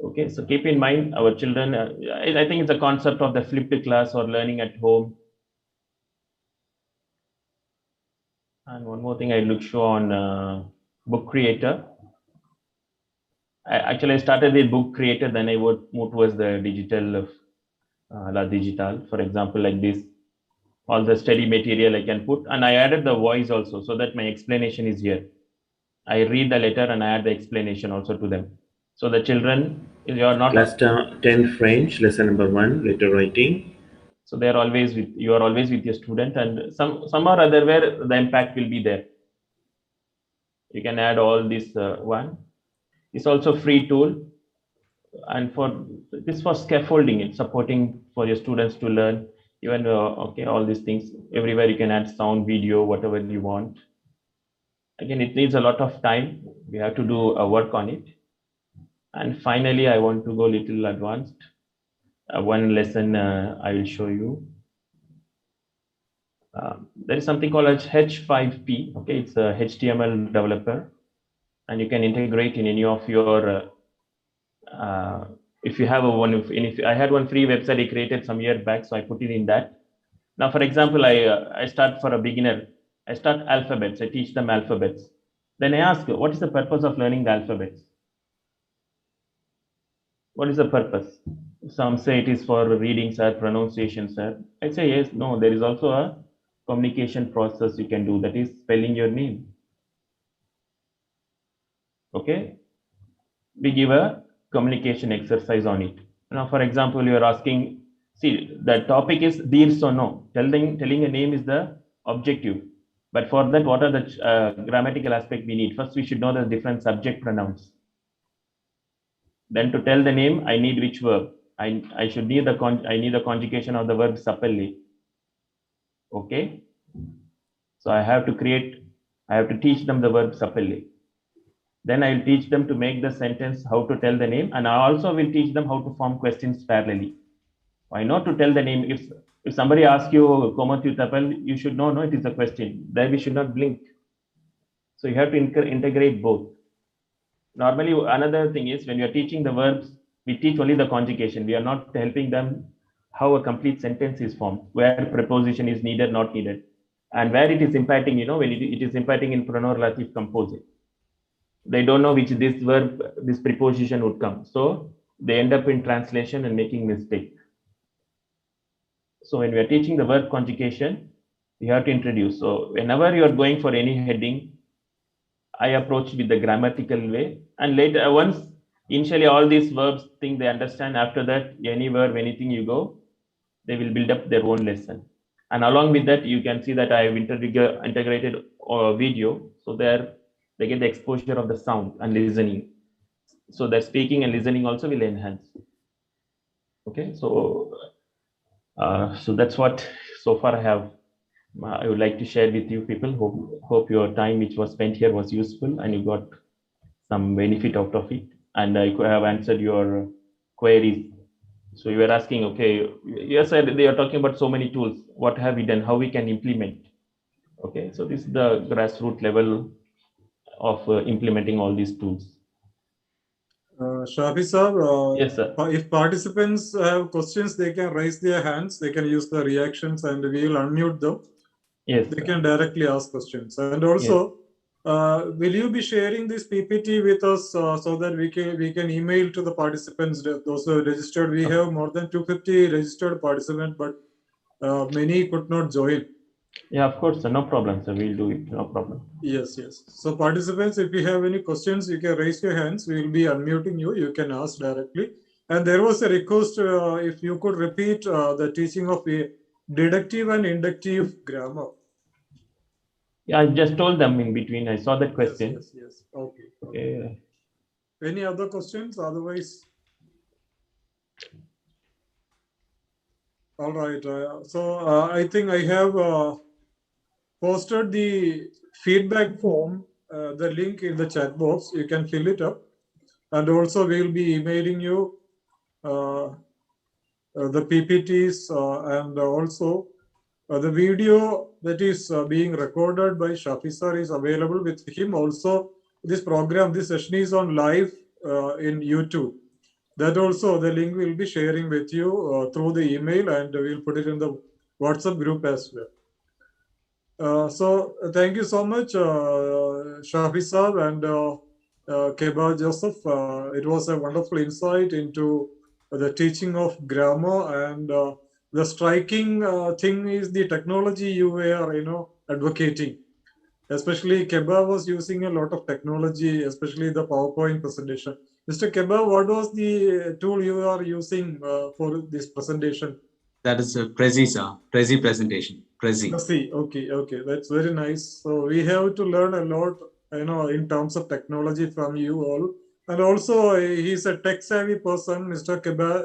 Okay, so keep in mind our children. I think it's a concept of the flipped class or learning at home. And one more thing I look show on book creator. I started with book creator, then I would move towards the digital, La Digital. For example, like this, all the study material I can put, and I added the voice also so that my explanation is here. I read the letter and I add the explanation also to them. So the children, you are not Class 10 French, lesson number 1, letter writing. So they are always with you, are always with your student, and some or other where the impact will be there. You can add all this one. It's also free tool, and for this for scaffolding, it's supporting for your students to learn. Even okay, all these things everywhere you can add sound, video, whatever you want. Again, it needs a lot of time. We have to do a work on it. And finally, I want to go a little advanced. One lesson I will show you. There is something called as H5P. Okay, it's a HTML developer, and you can integrate in any of your. If you have if I had one free website I created some year back, so I put it in that. Now, for example, I start for a beginner. I start alphabets. I teach them alphabets. Then I ask, what is the purpose of learning the alphabets? What is the purpose? Some say it is for reading, sir, pronunciation, sir. I say yes, no. There is also a communication process you can do, that is spelling your name. Okay, we give a communication exercise on it. Now, for example, you are asking, see, the topic is dir so no. Telling a name is the objective. But for that, what are the grammatical aspect we need? First, we should know the different subject pronouns. Then to tell the name, I need which verb? I should need the conjugation of the verb sapere. Okay. So I have to teach them the verb sapere. Then I will teach them to make the sentence, how to tell the name, and I also will teach them how to form questions parallelly. Why not to tell the name? If somebody asks you, Komo tu t'appelles, you should know, no, it is a question. There we should not blink. So you have to integrate both. Normally, another thing is when you are teaching the verbs, we teach only the conjugation. We are not helping them how a complete sentence is formed, where preposition is needed, not needed, and where it is impacting, when it is impacting in pronominative composite. They don't know which this verb, this preposition would come. So they end up in translation and making mistake. So when we are teaching the verb conjugation, we have to introduce. So whenever you are going for any heading, I approach with the grammatical way, and later once initially all these verbs thing they understand, after that any verb, anything you go, they will build up their own lesson. And along with that, you can see that I have integrated a video, so there they get the exposure of the sound and listening. So their speaking and listening also will enhance. Okay, so so that's what so far I would like to share with you people. Hope your time which was spent here was useful and you got some benefit out of it, and I could have answered your queries. So you were asking, okay, yes, they are talking about so many tools. What have we done? How we can implement? Okay, so this is the grassroots level of implementing all these tools. Shafi sir, Yes, sir. if participants have questions, they can raise their hands. They can use the reactions, and we will unmute them. Yes, They sir. can directly ask questions. And also, will you be sharing this PPT with us so that we can email to the participants, those who are registered? We have more than 250 registered participants, but many could not join. Yeah, of course, sir. No problem, sir. We'll do it. No problem. Yes, yes. So participants, if you have any questions, you can raise your hands. We will be unmuting you. You can ask directly. And there was a request if you could repeat the teaching of deductive and inductive grammar. Yeah, I just told them in between. I saw that question. Yes, yes, yes. Okay. Okay. Any other questions? Otherwise, all right. So I think I have posted the feedback form, the link in the chat box. You can fill it up. And also we will be emailing you the PPTs and also the video that is being recorded by Shafi sir is available with him. Also, this program, this session is on live in YouTube. That also the link will be sharing with you through the email, and we'll put it in the WhatsApp group as well. So thank you so much, Shafi sir and Keba Joseph. It was a wonderful insight into the teaching of grammar, and the striking thing is the technology you were, advocating. Especially Keba was using a lot of technology, especially the PowerPoint presentation. Mr. Keba, what was the tool you are using for this presentation? That is a Prezi, sir. Prezi presentation. Prezi. Okay. That's very nice. So we have to learn a lot, in terms of technology from you all. And also, he's a tech-savvy person. Mr. Keba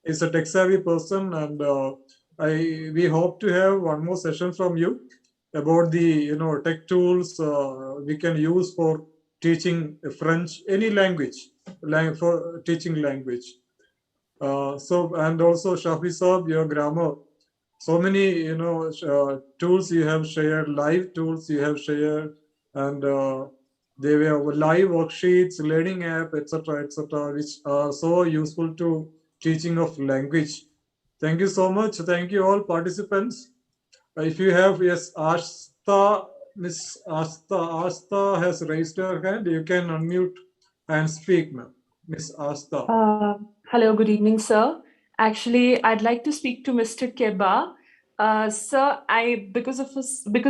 is a tech-savvy person, and we hope to have one more session from you about the tech tools we can use for teaching French, any language, for teaching language. So, and also Shafi Saab, your grammar, so many tools you have shared, live tools you have shared, and they were live worksheets, learning app, etc., which are so useful to teaching of language. Thank you so much. Thank you all participants. If you have, yes, Asta, Miss Asta has raised her hand. You can unmute and speak, ma'am. Miss Asta. Hello, good evening, sir. Actually, I'd like to speak to Mr. Keba. Sir, because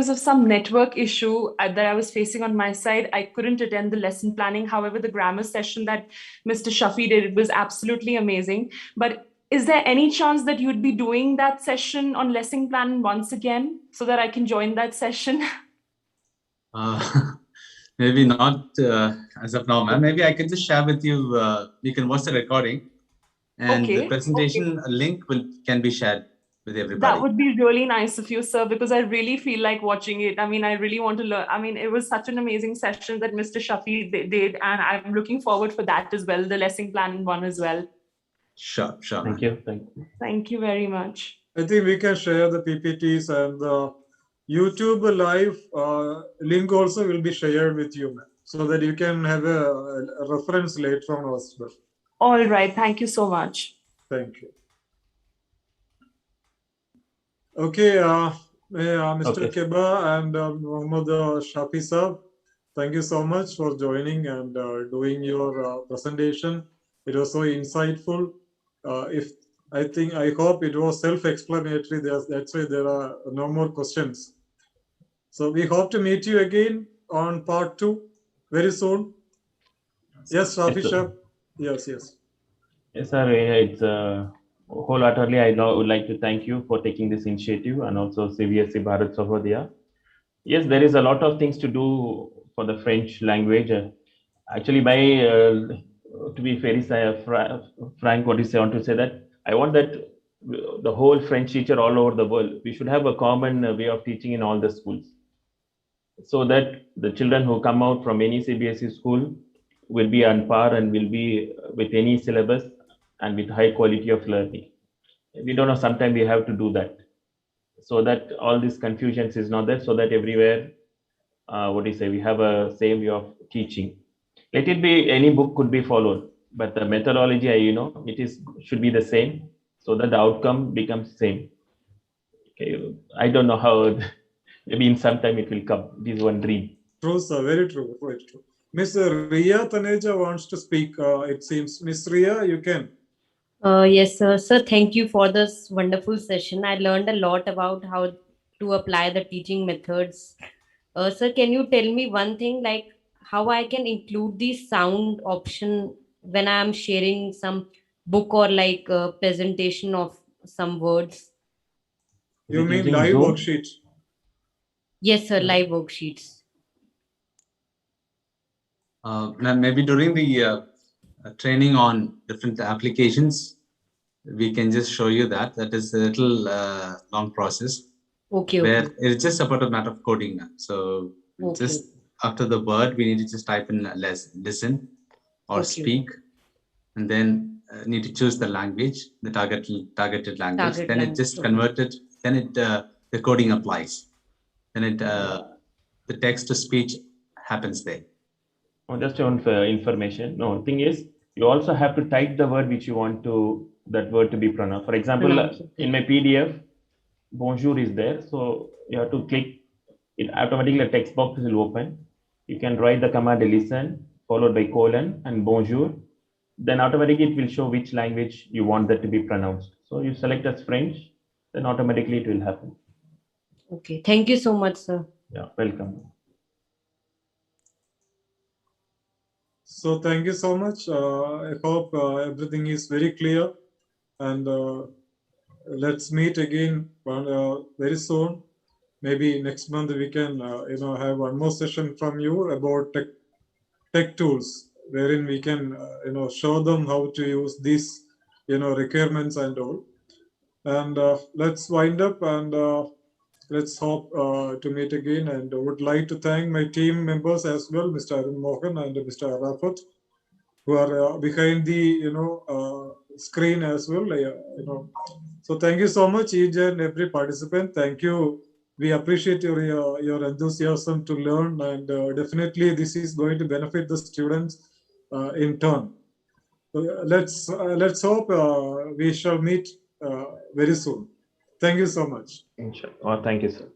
of some network issue that I was facing on my side, I couldn't attend the lesson planning. However, the grammar session that Mr. Shafi did was absolutely amazing. But is there any chance that you'd be doing that session on lesson plan once again so that I can join that session? Maybe not as of now, ma'am. Maybe I can just share with you. You can watch the recording, and the presentation link can be shared with everybody. That would be really nice of you, sir, because I really feel like watching it. I mean, I really want to learn. I mean, it was such an amazing session that Mr. Shafi did, and I'm looking forward for that as well, the lesson plan one as well. Sure. Thank you. Thank you very much. I think we can share the PPTs and YouTube live link also will be shared with you, ma'am, so that you can have a reference later on as well. All right. Thank you so much. Thank you. Okay, Mr. Okay. Keba and Muhammad Shafi Saab, thank you so much for joining and doing your presentation. It was so insightful. I hope it was self-explanatory. That's why there are no more questions. So we hope to meet you again on part 2 very soon. Yes, Shafi Yes, sir. Saab. Yes. Yes, sir. It's wholeheartedly. Would like to thank you for taking this initiative, and also CBSE Bharat Sahodaya. Yes, there is a lot of things to do for the French language. Actually, to be very frank, what is I want to say that I want that the whole French teacher all over the world, we should have a common way of teaching in all the schools, so that the children who come out from any CBSE school will be on par and will be with any syllabus and with high quality of learning. We don't know, sometimes we have to do that, so that all these confusions is not there, so that everywhere, we have a same way of teaching. Let it be any book could be followed, but the methodology, should be the same, so that the outcome becomes same. Okay, I don't know how. Maybe in some time it will come. It is one dream. True, sir. Very true. Very true. Miss Ria Taneja wants to speak. It seems, Miss Ria, you can. Yes, sir. Sir, thank you for this wonderful session. I learned a lot about how to apply the teaching methods. Sir, can you tell me one thing, like how I can include the sound option when I am sharing some book or like a presentation of some words? Is You it mean using live Zoom? worksheet? Yes, sir. Live worksheets. Maybe during the training on different applications, we can just show you that. That is a little long process. Okay. Where it's just about a matter of coding now. So just after the word, we need to just type in listen or speak, and then need to choose the language, the targeted language. Then it just converted. Then the coding applies. Then the text to speech happens there. Oh, just on information. No, thing is, you also have to type the word which you want that word to be pronounced. For example, in my PDF, bonjour is there. So you have to click it, automatically a text box will open. You can write the command listen followed by colon and bonjour. Then automatically it will show which language you want that to be pronounced. So you select as French, then automatically it will happen. Okay. Thank you so much, sir. Yeah, welcome. So thank you so much. I hope everything is very clear, and let's meet again very soon. Maybe next month we can have one more session from you about tech tools, wherein we can show them how to use these requirements and all. And let's wind up, and let's hope to meet again. And I would like to thank my team members as well, Mr. Arun Mohan and Mr. Arafat, who are behind the screen as well. So thank you so much, each and every participant. Thank you. We appreciate your enthusiasm to learn, and definitely this is going to benefit the students in turn. Let's hope we shall meet very soon. Thank you so much. Oh, thank you, sir.